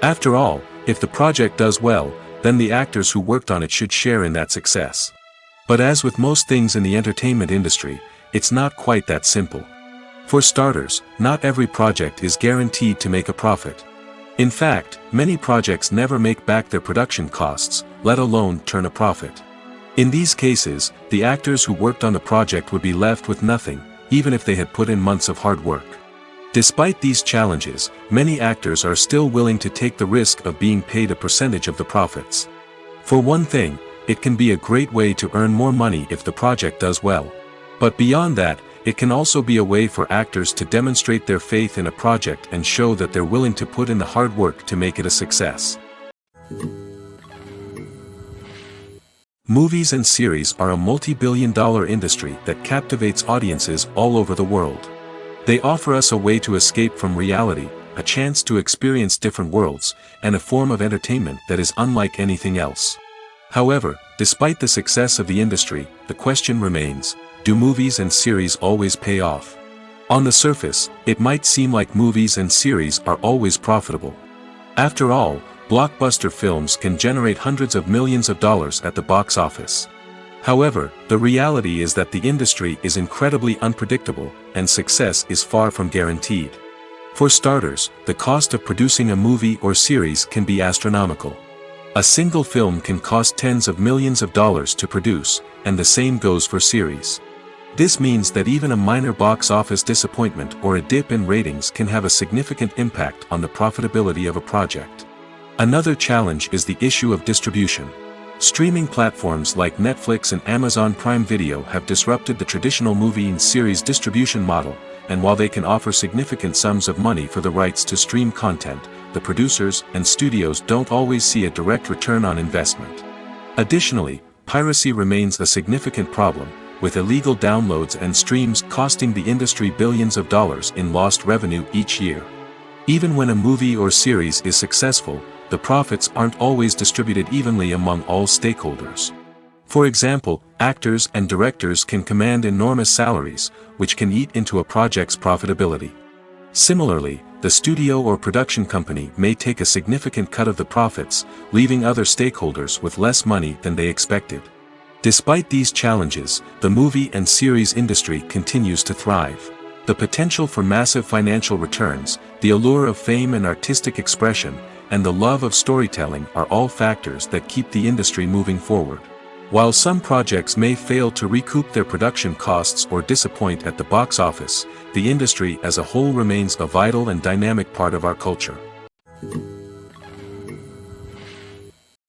After all, if the project does well, then the actors who worked on it should share in that success. But as with most things in the entertainment industry, it's not quite that simple. For starters, not every project is guaranteed to make a profit. In fact, many projects never make back their production costs, let alone turn a profit. In these cases, the actors who worked on the project would be left with nothing, even if they had put in months of hard work. Despite these challenges, many actors are still willing to take the risk of being paid a percentage of the profits. For one thing, it can be a great way to earn more money if the project does well. But beyond that, it can also be a way for actors to demonstrate their faith in a project and show that they're willing to put in the hard work to make it a success. Movies and series are a multi-billion-dollar industry that captivates audiences all over the world. They offer us a way to escape from reality, a chance to experience different worlds, and a form of entertainment that is unlike anything else. However, despite the success of the industry, the question remains: do movies and series always pay off? On the surface, it might seem like movies and series are always profitable. After all, blockbuster films can generate hundreds of millions of dollars at the box office. However, the reality is that the industry is incredibly unpredictable, and success is far from guaranteed. For starters, the cost of producing a movie or series can be astronomical. A single film can cost tens of millions of dollars to produce, and the same goes for series. This means that even a minor box office disappointment or a dip in ratings can have a significant impact on the profitability of a project. Another challenge is the issue of distribution. Streaming platforms like Netflix and Amazon Prime Video have disrupted the traditional movie and series distribution model, and while they can offer significant sums of money for the rights to stream content, the producers and studios don't always see a direct return on investment. Additionally, piracy remains a significant problem, with illegal downloads and streams costing the industry billions of dollars in lost revenue each year. Even when a movie or series is successful, the profits aren't always distributed evenly among all stakeholders. For example, actors and directors can command enormous salaries, which can eat into a project's profitability. Similarly, the studio or production company may take a significant cut of the profits, leaving other stakeholders with less money than they expected. Despite these challenges, the movie and series industry continues to thrive. The potential for massive financial returns, the allure of fame and artistic expression, and the love of storytelling are all factors that keep the industry moving forward. While some projects may fail to recoup their production costs or disappoint at the box office, the industry as a whole remains a vital and dynamic part of our culture.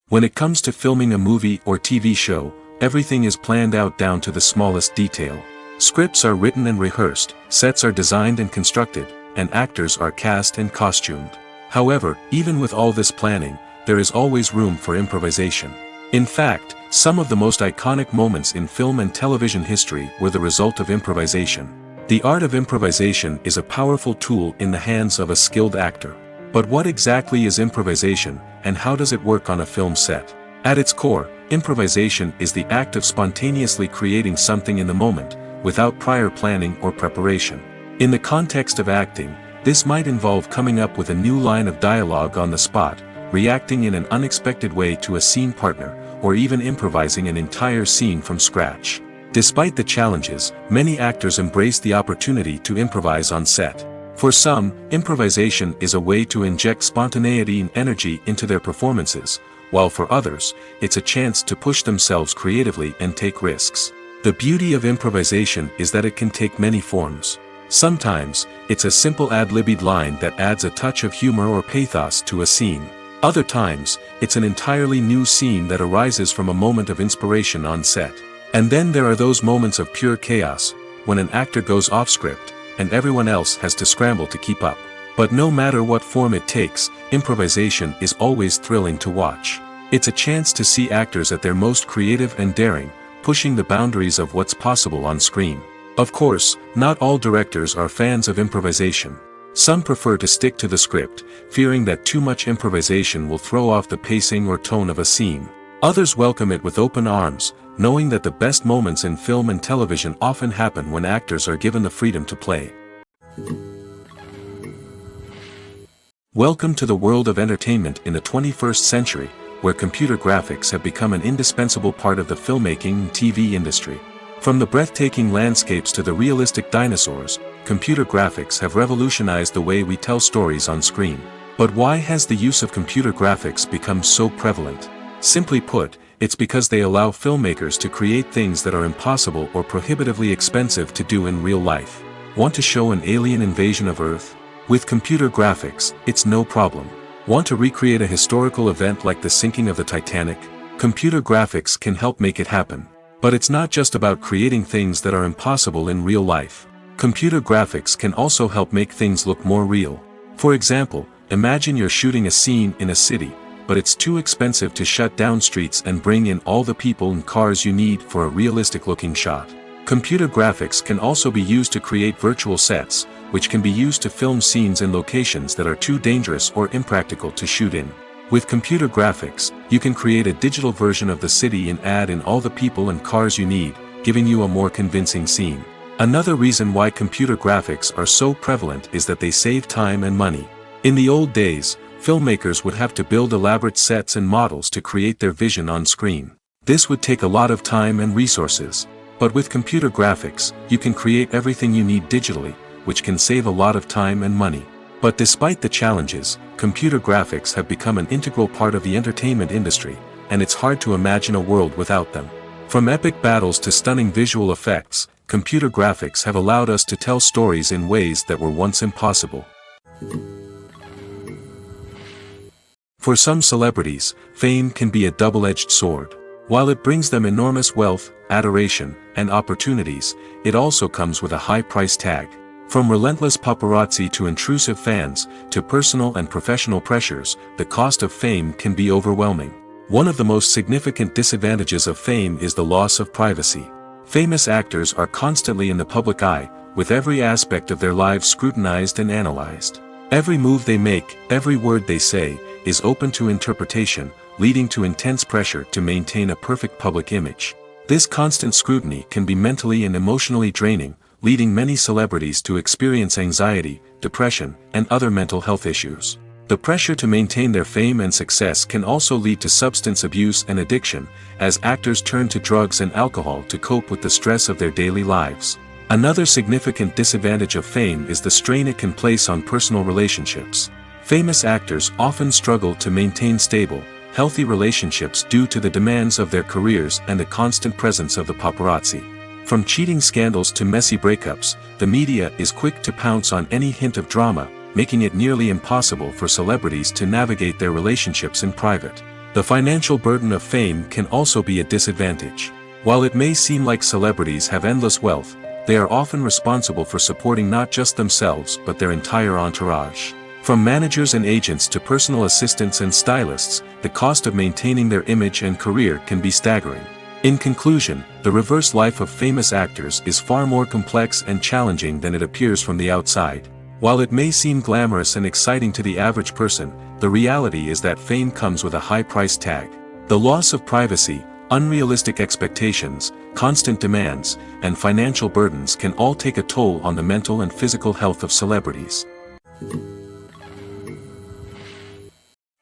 When it comes to filming a movie or TV show, everything is planned out down to the smallest detail. Scripts are written and rehearsed, sets are designed and constructed, and actors are cast and costumed. However, even with all this planning, there is always room for improvisation. In fact, some of the most iconic moments in film and television history were the result of improvisation. The art of improvisation is a powerful tool in the hands of a skilled actor. But what exactly is improvisation, and how does it work on a film set? At its core, improvisation is the act of spontaneously creating something in the moment, without prior planning or preparation. In the context of acting, this might involve coming up with a new line of dialogue on the spot, reacting in an unexpected way to a scene partner, or even improvising an entire scene from scratch. Despite the challenges, many actors embrace the opportunity to improvise on set. For some, improvisation is a way to inject spontaneity and energy into their performances, while for others, it's a chance to push themselves creatively and take risks. The beauty of improvisation is that it can take many forms. Sometimes, it's a simple ad-libbed line that adds a touch of humor or pathos to a scene. Other times, it's an entirely new scene that arises from a moment of inspiration on set. And then there are those moments of pure chaos, when an actor goes off script, and everyone else has to scramble to keep up. But no matter what form it takes, improvisation is always thrilling to watch. It's a chance to see actors at their most creative and daring, pushing the boundaries of what's possible on screen. Of course, not all directors are fans of improvisation. Some prefer to stick to the script, fearing that too much improvisation will throw off the pacing or tone of a scene. Others welcome it with open arms, knowing that the best moments in film and television often happen when actors are given the freedom to play. Welcome to the world of entertainment in the 21st century, where computer graphics have become an indispensable part of the filmmaking and TV industry. From the breathtaking landscapes to the realistic dinosaurs, computer graphics have revolutionized the way we tell stories on screen. But why has the use of computer graphics become so prevalent? Simply put, it's because they allow filmmakers to create things that are impossible or prohibitively expensive to do in real life. Want to show an alien invasion of Earth? With computer graphics, it's no problem. Want to recreate a historical event like the sinking of the Titanic? Computer graphics can help make it happen. But it's not just about creating things that are impossible in real life. Computer graphics can also help make things look more real. For example, imagine you're shooting a scene in a city, but it's too expensive to shut down streets and bring in all the people and cars you need for a realistic-looking shot. Computer graphics can also be used to create virtual sets, which can be used to film scenes in locations that are too dangerous or impractical to shoot in. With computer graphics, you can create a digital version of the city and add in all the people and cars you need, giving you a more convincing scene. Another reason why computer graphics are so prevalent is that they save time and money. In the old days, filmmakers would have to build elaborate sets and models to create their vision on screen. This would take a lot of time and resources. But with computer graphics, you can create everything you need digitally, which can save a lot of time and money. But despite the challenges, computer graphics have become an integral part of the entertainment industry, and it's hard to imagine a world without them. From epic battles to stunning visual effects, computer graphics have allowed us to tell stories in ways that were once impossible. For some celebrities, fame can be a double-edged sword. While it brings them enormous wealth, adoration, and opportunities, it also comes with a high price tag. From relentless paparazzi to intrusive fans, to personal and professional pressures, the cost of fame can be overwhelming. One of the most significant disadvantages of fame is the loss of privacy. Famous actors are constantly in the public eye, with every aspect of their lives scrutinized and analyzed. Every move they make, every word they say, is open to interpretation, leading to intense pressure to maintain a perfect public image. This constant scrutiny can be mentally and emotionally draining, leading many celebrities to experience anxiety, depression, and other mental health issues. The pressure to maintain their fame and success can also lead to substance abuse and addiction, as actors turn to drugs and alcohol to cope with the stress of their daily lives. Another significant disadvantage of fame is the strain it can place on personal relationships. Famous actors often struggle to maintain stable, healthy relationships due to the demands of their careers and the constant presence of the paparazzi. From cheating scandals to messy breakups, the media is quick to pounce on any hint of drama, making it nearly impossible for celebrities to navigate their relationships in private. The financial burden of fame can also be a disadvantage. While it may seem like celebrities have endless wealth, they are often responsible for supporting not just themselves but their entire entourage. From managers and agents to personal assistants and stylists, the cost of maintaining their image and career can be staggering. In conclusion, the reverse life of famous actors is far more complex and challenging than it appears from the outside. While it may seem glamorous and exciting to the average person, the reality is that fame comes with a high price tag. The loss of privacy, unrealistic expectations, constant demands, and financial burdens can all take a toll on the mental and physical health of celebrities.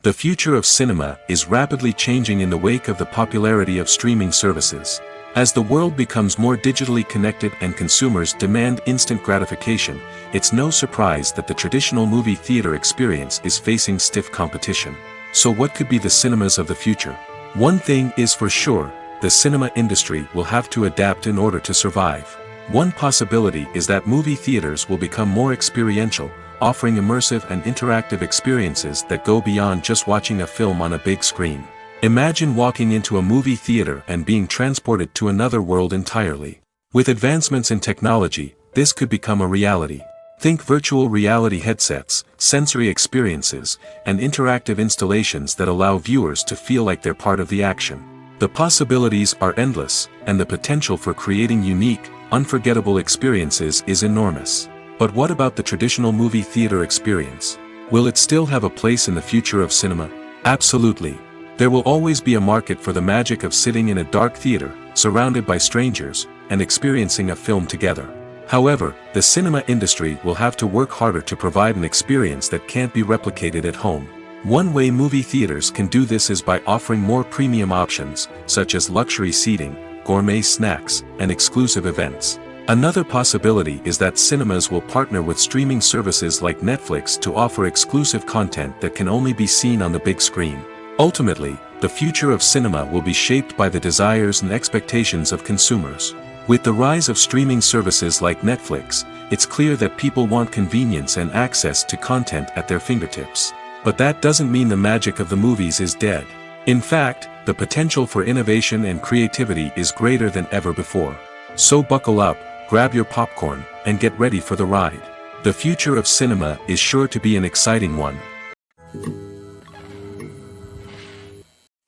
The future of cinema is rapidly changing in the wake of the popularity of streaming services. As the world becomes more digitally connected and consumers demand instant gratification, it's no surprise that the traditional movie theater experience is facing stiff competition. So what could be the cinemas of the future? One thing is for sure, the cinema industry will have to adapt in order to survive. One possibility is that movie theaters will become more experiential, offering immersive and interactive experiences that go beyond just watching a film on a big screen. Imagine walking into a movie theater and being transported to another world entirely. With advancements in technology, this could become a reality. Think virtual reality headsets, sensory experiences, and interactive installations that allow viewers to feel like they're part of the action. The possibilities are endless, and the potential for creating unique, unforgettable experiences is enormous. But what about the traditional movie theater experience? Will it still have a place in the future of cinema? Absolutely. There will always be a market for the magic of sitting in a dark theater, surrounded by strangers, and experiencing a film together. However, the cinema industry will have to work harder to provide an experience that can't be replicated at home. One way movie theaters can do this is by offering more premium options, such as luxury seating, gourmet snacks, and exclusive events. Another possibility is that cinemas will partner with streaming services like Netflix to offer exclusive content that can only be seen on the big screen. Ultimately, the future of cinema will be shaped by the desires and expectations of consumers. With the rise of streaming services like Netflix, it's clear that people want convenience and access to content at their fingertips. But that doesn't mean the magic of the movies is dead. In fact, the potential for innovation and creativity is greater than ever before. So buckle up, grab your popcorn, and get ready for the ride. The future of cinema is sure to be an exciting one.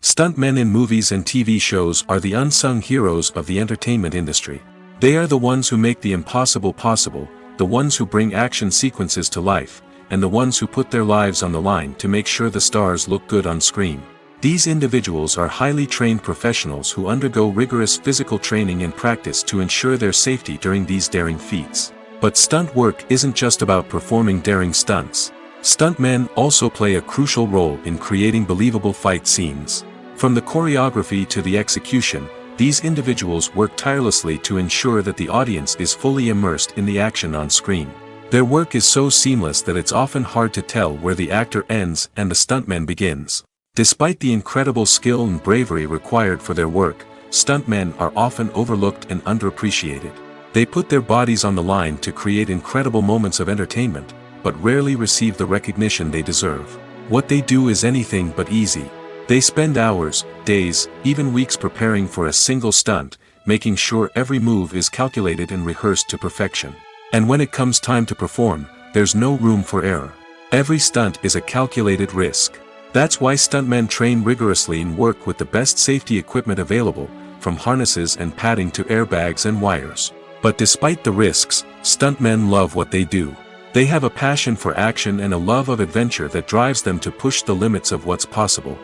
Stuntmen in movies and TV shows are the unsung heroes of the entertainment industry. They are the ones who make the impossible possible, the ones who bring action sequences to life, and the ones who put their lives on the line to make sure the stars look good on screen. These individuals are highly trained professionals who undergo rigorous physical training and practice to ensure their safety during these daring feats. But stunt work isn't just about performing daring stunts. Stuntmen also play a crucial role in creating believable fight scenes. From the choreography to the execution, these individuals work tirelessly to ensure that the audience is fully immersed in the action on screen. Their work is so seamless that it's often hard to tell where the actor ends and the stuntman begins. Despite the incredible skill and bravery required for their work, stuntmen are often overlooked and underappreciated. They put their bodies on the line to create incredible moments of entertainment, but rarely receive the recognition they deserve. What they do is anything but easy. They spend hours, days, even weeks preparing for a single stunt, making sure every move is calculated and rehearsed to perfection. And when it comes time to perform, there's no room for error. Every stunt is a calculated risk. That's why stuntmen train rigorously and work with the best safety equipment available, from harnesses and padding to airbags and wires. But despite the risks, stuntmen love what they do. They have a passion for action and a love of adventure that drives them to push the limits of what's possible.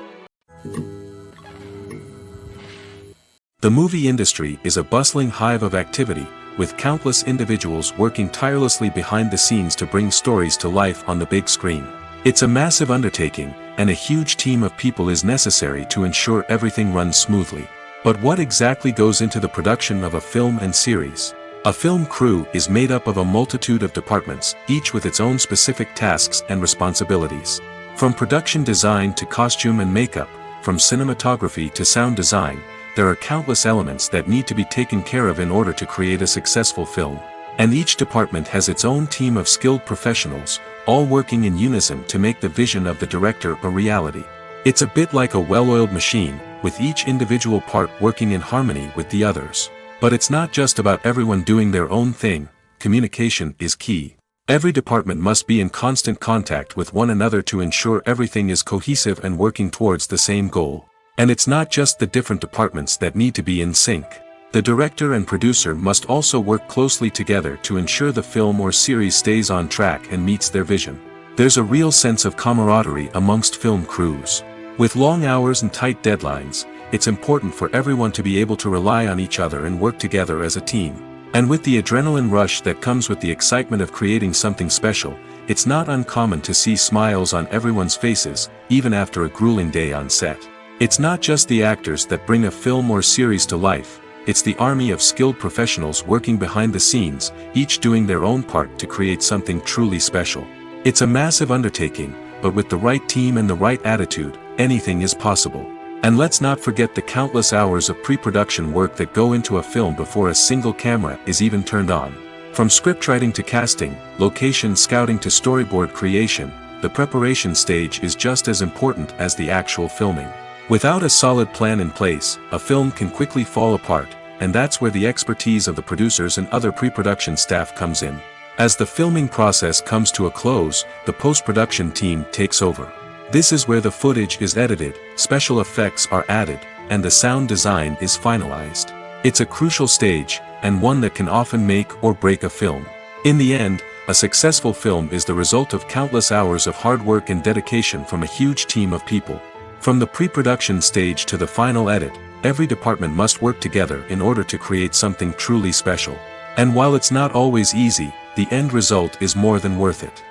The movie industry is a bustling hive of activity, with countless individuals working tirelessly behind the scenes to bring stories to life on the big screen. It's a massive undertaking, and a huge team of people is necessary to ensure everything runs smoothly. But what exactly goes into the production of a film and series? A film crew is made up of a multitude of departments, each with its own specific tasks and responsibilities. From production design to costume and makeup, from cinematography to sound design, there are countless elements that need to be taken care of in order to create a successful film. And each department has its own team of skilled professionals, all working in unison to make the vision of the director a reality. It's a bit like a well-oiled machine, with each individual part working in harmony with the others. But it's not just about everyone doing their own thing. Communication is key. Every department must be in constant contact with one another to ensure everything is cohesive and working towards the same goal. And it's not just the different departments that need to be in sync. The director and producer must also work closely together to ensure the film or series stays on track and meets their vision. There's a real sense of camaraderie amongst film crews. With long hours and tight deadlines, it's important for everyone to be able to rely on each other and work together as a team. And with the adrenaline rush that comes with the excitement of creating something special, it's not uncommon to see smiles on everyone's faces, even after a grueling day on set. It's not just the actors that bring a film or series to life, it's the army of skilled professionals working behind the scenes, each doing their own part to create something truly special. It's a massive undertaking, but with the right team and the right attitude, anything is possible. And let's not forget the countless hours of pre-production work that go into a film before a single camera is even turned on. From scriptwriting to casting, location scouting to storyboard creation, the preparation stage is just as important as the actual filming. Without a solid plan in place, a film can quickly fall apart, and that's where the expertise of the producers and other pre-production staff comes in. As the filming process comes to a close, the post-production team takes over. This is where the footage is edited, special effects are added, and the sound design is finalized. It's a crucial stage, and one that can often make or break a film. In the end, a successful film is the result of countless hours of hard work and dedication from a huge team of people. From the pre-production stage to the final edit, every department must work together in order to create something truly special. And while it's not always easy, the end result is more than worth it.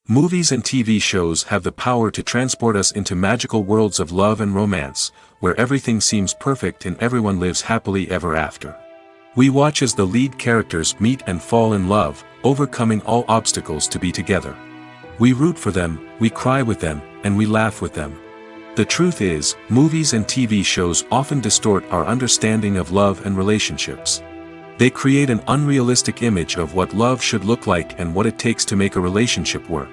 Movies and TV shows have the power to transport us into magical worlds of love and romance, where everything seems perfect and everyone lives happily ever after. We watch as the lead characters meet and fall in love, overcoming all obstacles to be together. We root for them, we cry with them, and we laugh with them. The truth is, movies and TV shows often distort our understanding of love and relationships. They create an unrealistic image of what love should look like and what it takes to make a relationship work.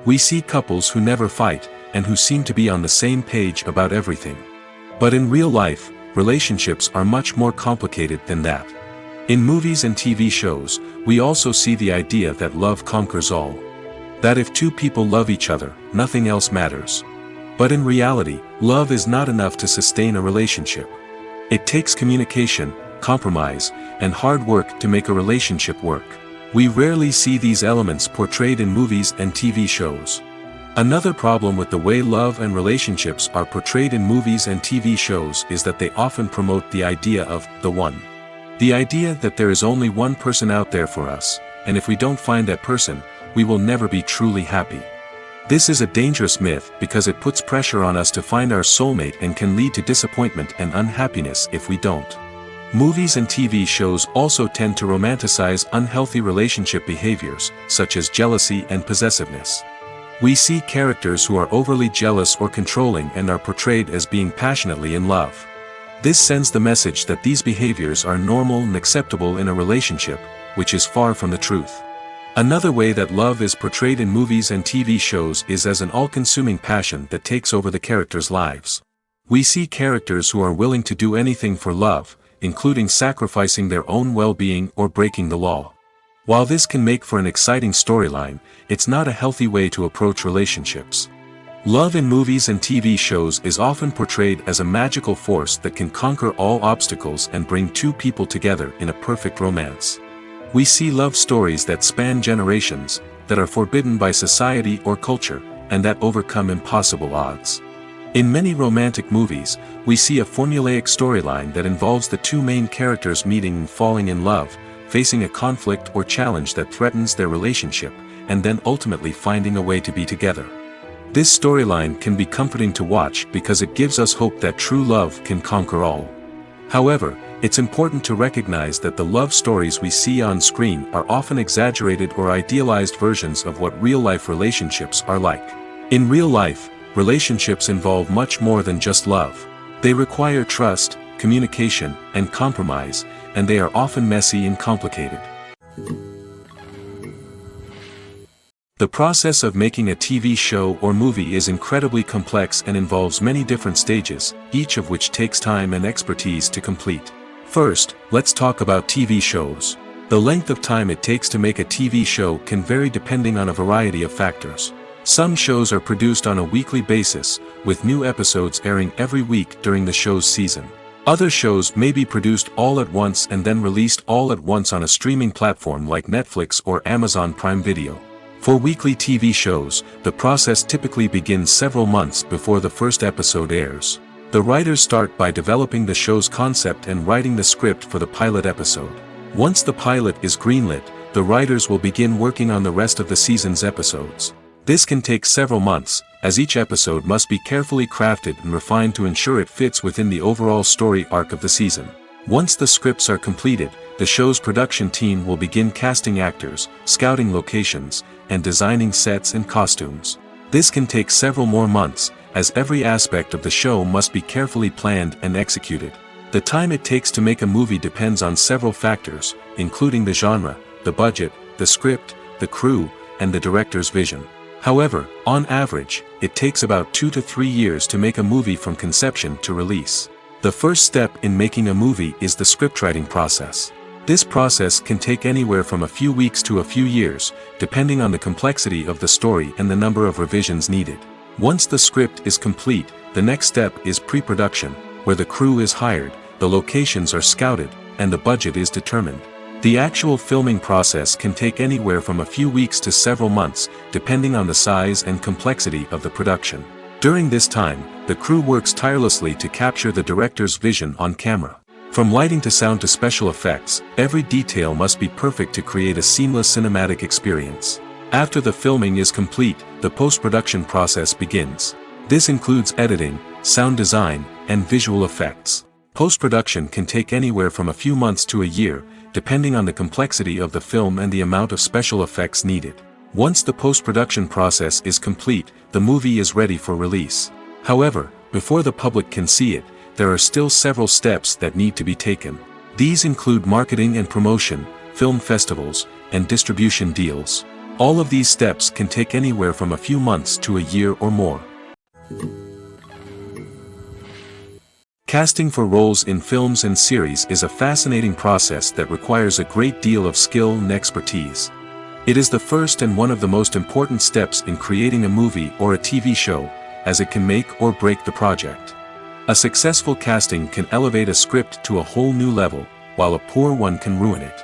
We see couples who never fight, and who seem to be on the same page about everything. But in real life, relationships are much more complicated than that. In movies and TV shows, we also see the idea that love conquers all. That if two people love each other, nothing else matters. But in reality, love is not enough to sustain a relationship. It takes communication, compromise, and hard work to make a relationship work. We rarely see these elements portrayed in movies and TV shows. Another problem with the way love and relationships are portrayed in movies and TV shows is that they often promote the idea of the one. The idea that there is only one person out there for us, and if we don't find that person, we will never be truly happy. This is a dangerous myth because it puts pressure on us to find our soulmate and can lead to disappointment and unhappiness if we don't. Movies and TV shows also tend to romanticize unhealthy relationship behaviors, such as jealousy and possessiveness. We see characters who are overly jealous or controlling and are portrayed as being passionately in love. This sends the message that these behaviors are normal and acceptable in a relationship, which is far from the truth. Another way that love is portrayed in movies and TV shows is as an all-consuming passion that takes over the characters' lives. We see characters who are willing to do anything for love, including sacrificing their own well-being or breaking the law. While this can make for an exciting storyline, it's not a healthy way to approach relationships. Love in movies and TV shows is often portrayed as a magical force that can conquer all obstacles and bring two people together in a perfect romance. We see love stories that span generations, that are forbidden by society or culture, and that overcome impossible odds. In many romantic movies, we see a formulaic storyline that involves the two main characters meeting and falling in love, facing a conflict or challenge that threatens their relationship, and then ultimately finding a way to be together. This storyline can be comforting to watch because it gives us hope that true love can conquer all. However, it's important to recognize that the love stories we see on screen are often exaggerated or idealized versions of what real-life relationships are like. In real life, relationships involve much more than just love. They require trust, communication, and compromise, and they are often messy and complicated. The process of making a TV show or movie is incredibly complex and involves many different stages, each of which takes time and expertise to complete. First, let's talk about TV shows. The length of time it takes to make a TV show can vary depending on a variety of factors. Some shows are produced on a weekly basis, with new episodes airing every week during the show's season. Other shows may be produced all at once and then released all at once on a streaming platform like Netflix or Amazon Prime Video. For weekly TV shows, the process typically begins several months before the first episode airs. The writers start by developing the show's concept and writing the script for the pilot episode. Once the pilot is greenlit, the writers will begin working on the rest of the season's episodes. This can take several months, as each episode must be carefully crafted and refined to ensure it fits within the overall story arc of the season. Once the scripts are completed, the show's production team will begin casting actors, scouting locations, and designing sets and costumes. This can take several more months, as every aspect of the show must be carefully planned and executed. The time it takes to make a movie depends on several factors, including the genre, the budget, the script, the crew, and the director's vision. However, on average, it takes about 2 to 3 years to make a movie from conception to release. The first step in making a movie is the scriptwriting process. This process can take anywhere from a few weeks to a few years, depending on the complexity of the story and the number of revisions needed. Once the script is complete, the next step is pre-production, where the crew is hired, the locations are scouted, and the budget is determined. The actual filming process can take anywhere from a few weeks to several months, depending on the size and complexity of the production. During this time, the crew works tirelessly to capture the director's vision on camera. From lighting to sound to special effects, every detail must be perfect to create a seamless cinematic experience. After the filming is complete, the post-production process begins. This includes editing, sound design, and visual effects. Post-production can take anywhere from a few months to a year, depending on the complexity of the film and the amount of special effects needed. Once the post-production process is complete, the movie is ready for release. However, before the public can see it, there are still several steps that need to be taken. These include marketing and promotion, film festivals, and distribution deals. All of these steps can take anywhere from a few months to a year or more. Casting for roles in films and series is a fascinating process that requires a great deal of skill and expertise. It is the first and one of the most important steps in creating a movie or a TV show, as it can make or break the project. A successful casting can elevate a script to a whole new level, while a poor one can ruin it.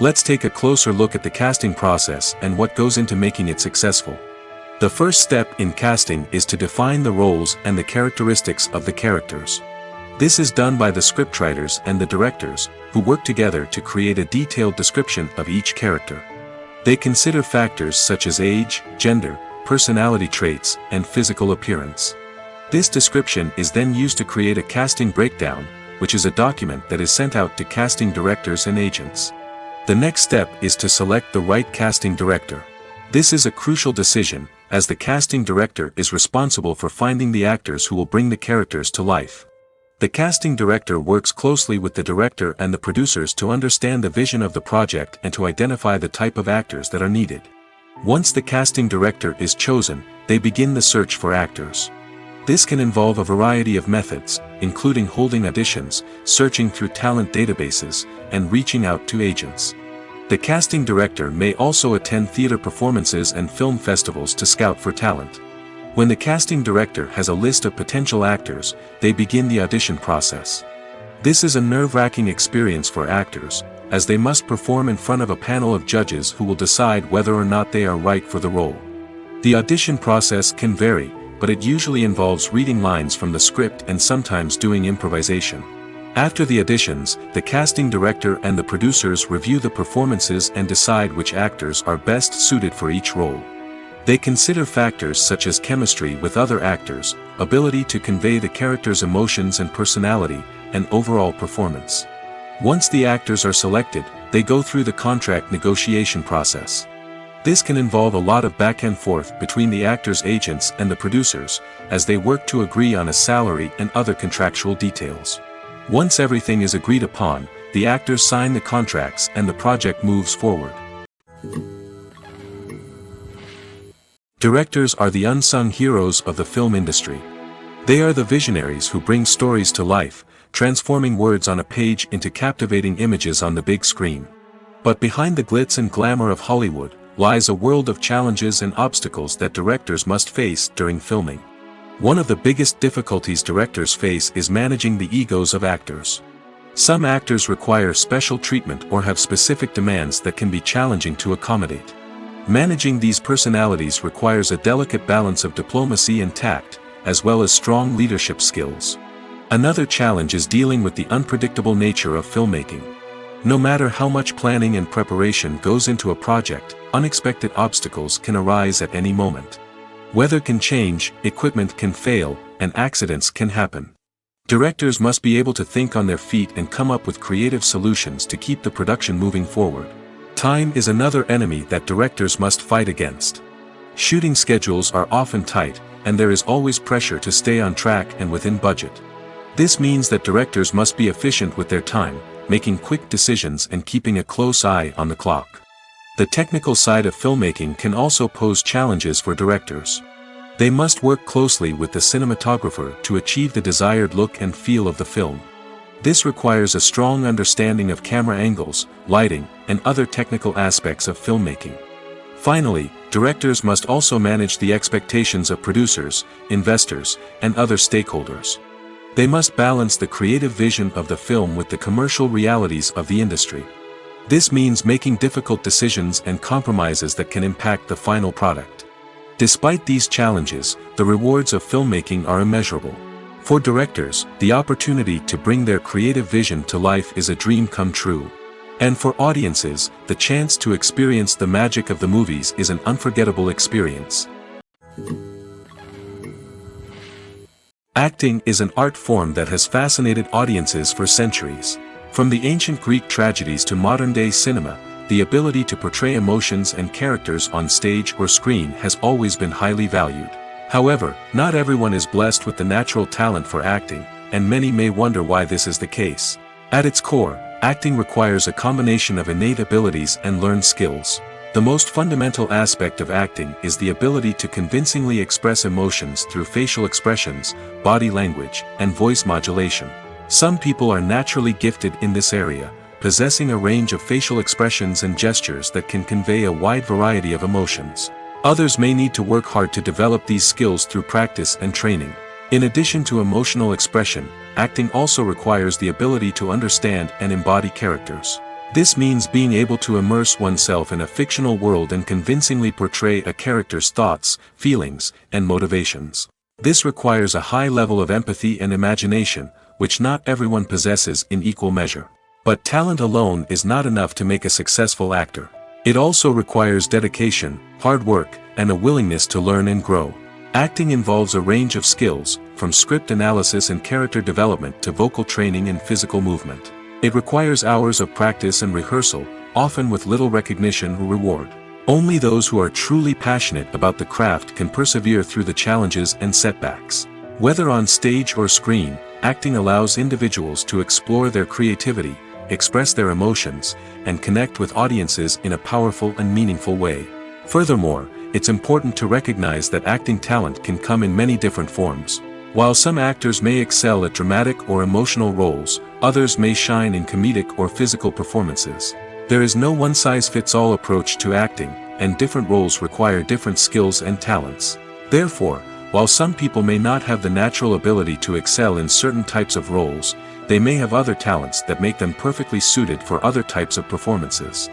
Let's take a closer look at the casting process and what goes into making it successful. The first step in casting is to define the roles and the characteristics of the characters. This is done by the scriptwriters and the directors, who work together to create a detailed description of each character. They consider factors such as age, gender, personality traits, and physical appearance. This description is then used to create a casting breakdown, which is a document that is sent out to casting directors and agents. The next step is to select the right casting director. This is a crucial decision, as the casting director is responsible for finding the actors who will bring the characters to life. The casting director works closely with the director and the producers to understand the vision of the project and to identify the type of actors that are needed. Once the casting director is chosen, they begin the search for actors. This can involve a variety of methods, including holding auditions, searching through talent databases, and reaching out to agents. The casting director may also attend theater performances and film festivals to scout for talent. When the casting director has a list of potential actors, they begin the audition process. This is a nerve-wracking experience for actors, as they must perform in front of a panel of judges who will decide whether or not they are right for the role. The audition process can vary, but it usually involves reading lines from the script and sometimes doing improvisation. After the auditions, the casting director and the producers review the performances and decide which actors are best suited for each role. They consider factors such as chemistry with other actors, ability to convey the character's emotions and personality, and overall performance. Once the actors are selected, they go through the contract negotiation process. This can involve a lot of back and forth between the actors' agents and the producers, as they work to agree on a salary and other contractual details. Once everything is agreed upon, the actors sign the contracts and the project moves forward. Directors are the unsung heroes of the film industry. They are the visionaries who bring stories to life, transforming words on a page into captivating images on the big screen. But behind the glitz and glamour of Hollywood, lies a world of challenges and obstacles that directors must face during filming. One of the biggest difficulties directors face is managing the egos of actors. Some actors require special treatment or have specific demands that can be challenging to accommodate. Managing these personalities requires a delicate balance of diplomacy and tact, as well as strong leadership skills. Another challenge is dealing with the unpredictable nature of filmmaking. No matter how much planning and preparation goes into a project, unexpected obstacles can arise at any moment. Weather can change, equipment can fail, and accidents can happen. Directors must be able to think on their feet and come up with creative solutions to keep the production moving forward. Time is another enemy that directors must fight against. Shooting schedules are often tight, and there is always pressure to stay on track and within budget. This means that directors must be efficient with their time, making quick decisions and keeping a close eye on the clock. The technical side of filmmaking can also pose challenges for directors. They must work closely with the cinematographer to achieve the desired look and feel of the film. This requires a strong understanding of camera angles, lighting, and other technical aspects of filmmaking. Finally, directors must also manage the expectations of producers, investors, and other stakeholders. They must balance the creative vision of the film with the commercial realities of the industry. This means making difficult decisions and compromises that can impact the final product. Despite these challenges, the rewards of filmmaking are immeasurable. For directors, the opportunity to bring their creative vision to life is a dream come true. And for audiences, the chance to experience the magic of the movies is an unforgettable experience. Acting is an art form that has fascinated audiences for centuries. From the ancient Greek tragedies to modern-day cinema, the ability to portray emotions and characters on stage or screen has always been highly valued. However, not everyone is blessed with the natural talent for acting, and many may wonder why this is the case. At its core, acting requires a combination of innate abilities and learned skills. The most fundamental aspect of acting is the ability to convincingly express emotions through facial expressions, body language, and voice modulation. Some people are naturally gifted in this area, possessing a range of facial expressions and gestures that can convey a wide variety of emotions. Others may need to work hard to develop these skills through practice and training. In addition to emotional expression, acting also requires the ability to understand and embody characters. This means being able to immerse oneself in a fictional world and convincingly portray a character's thoughts, feelings, and motivations. This requires a high level of empathy and imagination, which not everyone possesses in equal measure. But talent alone is not enough to make a successful actor. It also requires dedication, hard work, and a willingness to learn and grow. Acting involves a range of skills, from script analysis and character development to vocal training and physical movement. It requires hours of practice and rehearsal, often with little recognition or reward. Only those who are truly passionate about the craft can persevere through the challenges and setbacks. Whether on stage or screen, acting allows individuals to explore their creativity, express their emotions, and connect with audiences in a powerful and meaningful way. Furthermore, it's important to recognize that acting talent can come in many different forms. While some actors may excel at dramatic or emotional roles, others may shine in comedic or physical performances. There is no one-size-fits-all approach to acting, and different roles require different skills and talents. Therefore, while some people may not have the natural ability to excel in certain types of roles, they may have other talents that make them perfectly suited for other types of performances.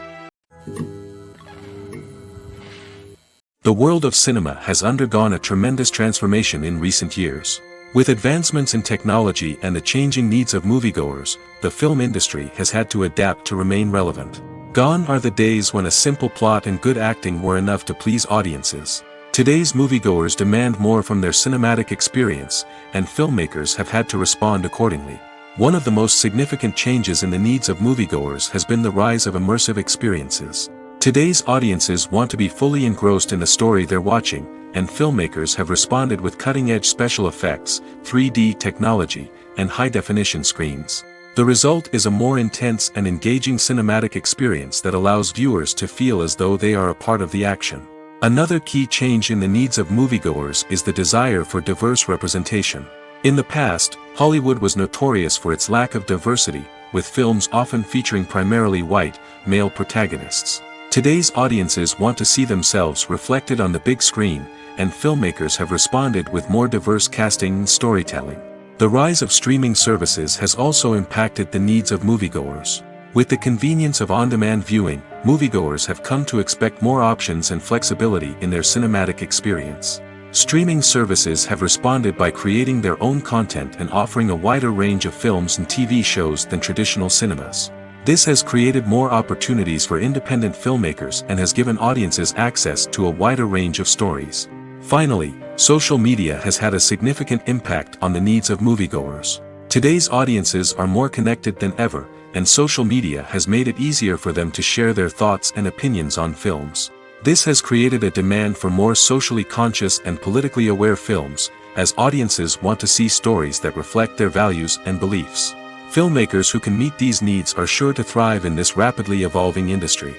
The world of cinema has undergone a tremendous transformation in recent years. With advancements in technology and the changing needs of moviegoers, the film industry has had to adapt to remain relevant. Gone are the days when a simple plot and good acting were enough to please audiences. Today's moviegoers demand more from their cinematic experience, and filmmakers have had to respond accordingly. One of the most significant changes in the needs of moviegoers has been the rise of immersive experiences. Today's audiences want to be fully engrossed in the story they're watching, and filmmakers have responded with cutting-edge special effects, 3D technology, and high-definition screens. The result is a more intense and engaging cinematic experience that allows viewers to feel as though they are a part of the action. Another key change in the needs of moviegoers is the desire for diverse representation. In the past, Hollywood was notorious for its lack of diversity, with films often featuring primarily white, male protagonists. Today's audiences want to see themselves reflected on the big screen, and filmmakers have responded with more diverse casting and storytelling. The rise of streaming services has also impacted the needs of moviegoers. With the convenience of on-demand viewing, moviegoers have come to expect more options and flexibility in their cinematic experience. Streaming services have responded by creating their own content and offering a wider range of films and TV shows than traditional cinemas. This has created more opportunities for independent filmmakers and has given audiences access to a wider range of stories. Finally, social media has had a significant impact on the needs of moviegoers. Today's audiences are more connected than ever, and social media has made it easier for them to share their thoughts and opinions on films. This has created a demand for more socially conscious and politically aware films, as audiences want to see stories that reflect their values and beliefs. Filmmakers who can meet these needs are sure to thrive in this rapidly evolving industry.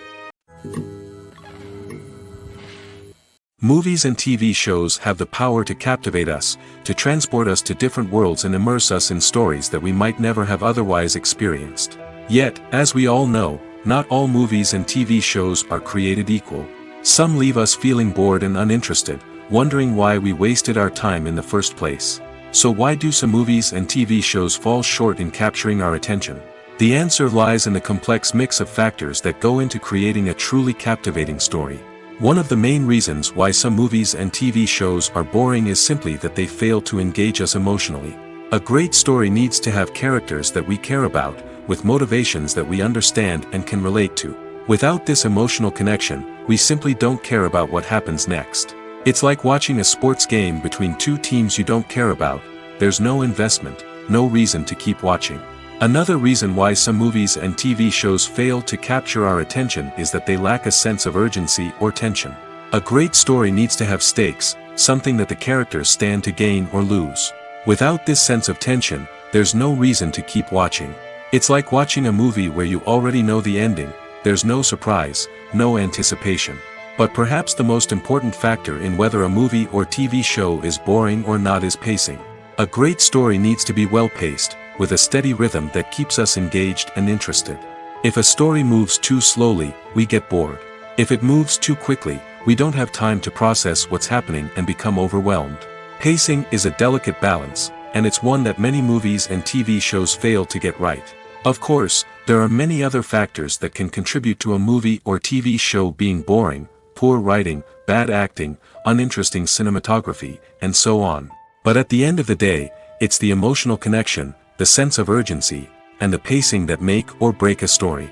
Movies and TV shows have the power to captivate us, to transport us to different worlds and immerse us in stories that we might never have otherwise experienced. Yet, as we all know, not all movies and TV shows are created equal. Some leave us feeling bored and uninterested, wondering why we wasted our time in the first place. So why do some movies and TV shows fall short in capturing our attention? The answer lies in the complex mix of factors that go into creating a truly captivating story. One of the main reasons why some movies and TV shows are boring is simply that they fail to engage us emotionally. A great story needs to have characters that we care about, with motivations that we understand and can relate to. Without this emotional connection, we simply don't care about what happens next. It's like watching a sports game between two teams you don't care about. There's no investment, no reason to keep watching. Another reason why some movies and TV shows fail to capture our attention is that they lack a sense of urgency or tension. A great story needs to have stakes, something that the characters stand to gain or lose. Without this sense of tension, there's no reason to keep watching. It's like watching a movie where you already know the ending. There's no surprise, no anticipation. But perhaps the most important factor in whether a movie or TV show is boring or not is pacing. A great story needs to be well-paced, with a steady rhythm that keeps us engaged and interested. If a story moves too slowly, we get bored. If it moves too quickly, we don't have time to process what's happening and become overwhelmed. Pacing is a delicate balance, and it's one that many movies and TV shows fail to get right. Of course, there are many other factors that can contribute to a movie or TV show being boring: poor writing, bad acting, uninteresting cinematography, and so on. But at the end of the day, it's the emotional connection, the sense of urgency, and the pacing that make or break a story.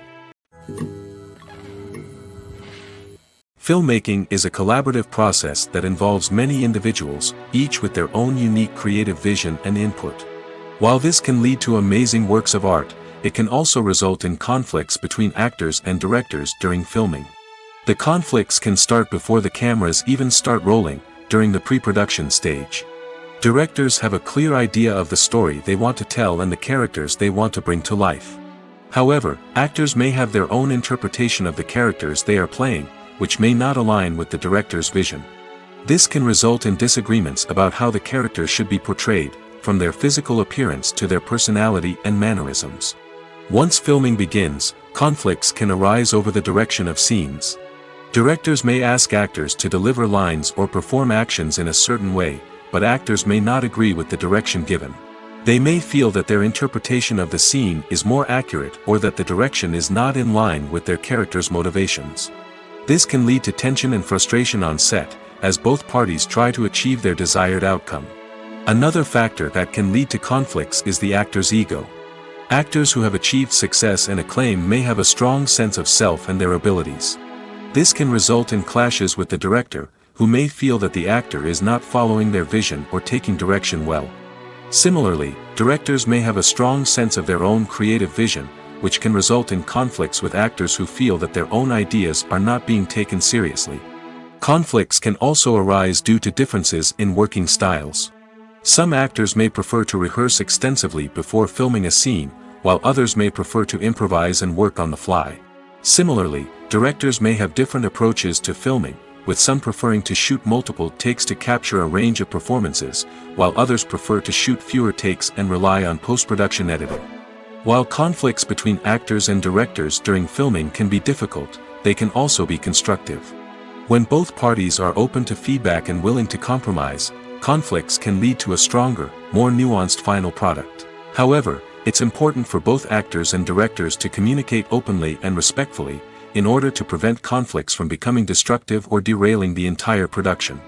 Filmmaking is a collaborative process that involves many individuals, each with their own unique creative vision and input. While this can lead to amazing works of art, it can also result in conflicts between actors and directors during filming. The conflicts can start before the cameras even start rolling, during the pre-production stage. Directors have a clear idea of the story they want to tell and the characters they want to bring to life. However, actors may have their own interpretation of the characters they are playing, which may not align with the director's vision. This can result in disagreements about how the characters should be portrayed, from their physical appearance to their personality and mannerisms. Once filming begins, conflicts can arise over the direction of scenes. Directors may ask actors to deliver lines or perform actions in a certain way, but actors may not agree with the direction given. They may feel that their interpretation of the scene is more accurate or that the direction is not in line with their character's motivations. This can lead to tension and frustration on set, as both parties try to achieve their desired outcome. Another factor that can lead to conflicts is the actor's ego. Actors who have achieved success and acclaim may have a strong sense of self and their abilities. This can result in clashes with the director, who may feel that the actor is not following their vision or taking direction well. Similarly, directors may have a strong sense of their own creative vision, which can result in conflicts with actors who feel that their own ideas are not being taken seriously. Conflicts can also arise due to differences in working styles. Some actors may prefer to rehearse extensively before filming a scene, while others may prefer to improvise and work on the fly. Similarly, directors may have different approaches to filming, with some preferring to shoot multiple takes to capture a range of performances, while others prefer to shoot fewer takes and rely on post-production editing. While conflicts between actors and directors during filming can be difficult, they can also be constructive. When both parties are open to feedback and willing to compromise, conflicts can lead to a stronger, more nuanced final product. However, it's important for both actors and directors to communicate openly and respectfully, in order to prevent conflicts from becoming destructive or derailing the entire production.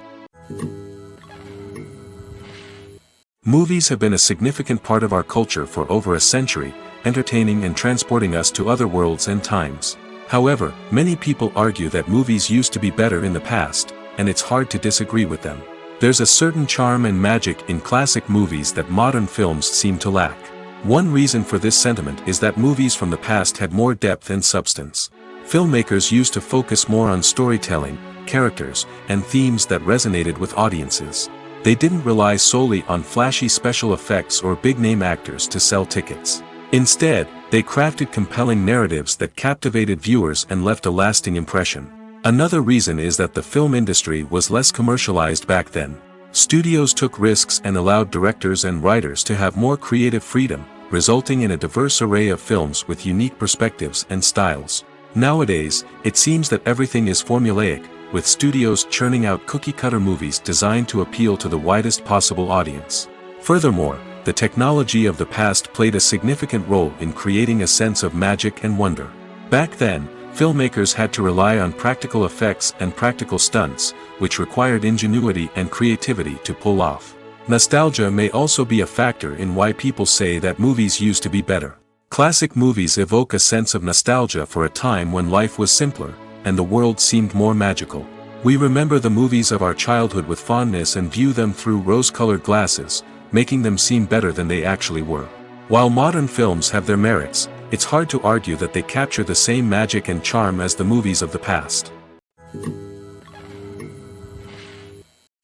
Movies have been a significant part of our culture for over a century, entertaining and transporting us to other worlds and times. However, many people argue that movies used to be better in the past, and it's hard to disagree with them. There's a certain charm and magic in classic movies that modern films seem to lack. One reason for this sentiment is that movies from the past had more depth and substance. Filmmakers used to focus more on storytelling, characters, and themes that resonated with audiences. They didn't rely solely on flashy special effects or big-name actors to sell tickets. Instead, they crafted compelling narratives that captivated viewers and left a lasting impression. Another reason is that the film industry was less commercialized back then. Studios took risks and allowed directors and writers to have more creative freedom, resulting in a diverse array of films with unique perspectives and styles. Nowadays, it seems that everything is formulaic, with studios churning out cookie-cutter movies designed to appeal to the widest possible audience. Furthermore, the technology of the past played a significant role in creating a sense of magic and wonder. Back then, filmmakers had to rely on practical effects and practical stunts, which required ingenuity and creativity to pull off. Nostalgia may also be a factor in why people say that movies used to be better. Classic movies evoke a sense of nostalgia for a time when life was simpler, and the world seemed more magical. We remember the movies of our childhood with fondness and view them through rose-colored glasses, making them seem better than they actually were. While modern films have their merits, it's hard to argue that they capture the same magic and charm as the movies of the past.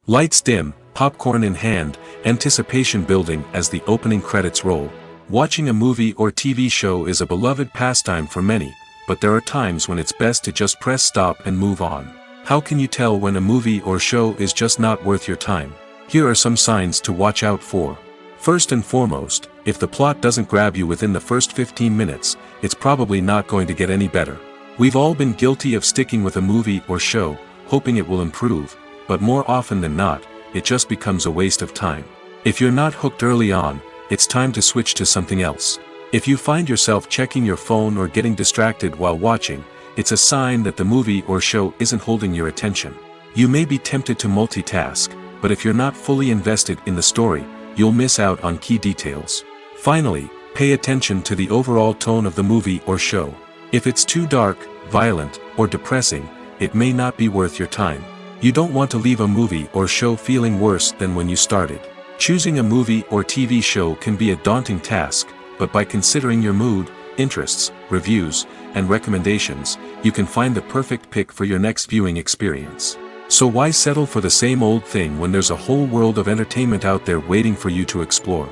Lights dim, popcorn in hand, anticipation building as the opening credits roll. Watching a movie or TV show is a beloved pastime for many, but there are times when it's best to just press stop and move on. How can you tell when a movie or show is just not worth your time? Here are some signs to watch out for. First and foremost, if the plot doesn't grab you within the first 15 minutes, it's probably not going to get any better. We've all been guilty of sticking with a movie or show, hoping it will improve, but more often than not, it just becomes a waste of time. If you're not hooked early on, it's time to switch to something else. If you find yourself checking your phone or getting distracted while watching, it's a sign that the movie or show isn't holding your attention. You may be tempted to multitask, but if you're not fully invested in the story, you'll miss out on key details. Finally, pay attention to the overall tone of the movie or show. If it's too dark, violent, or depressing, it may not be worth your time. You don't want to leave a movie or show feeling worse than when you started. Choosing a movie or TV show can be a daunting task, but by considering your mood, interests, reviews, and recommendations, you can find the perfect pick for your next viewing experience. So why settle for the same old thing when there's a whole world of entertainment out there waiting for you to explore?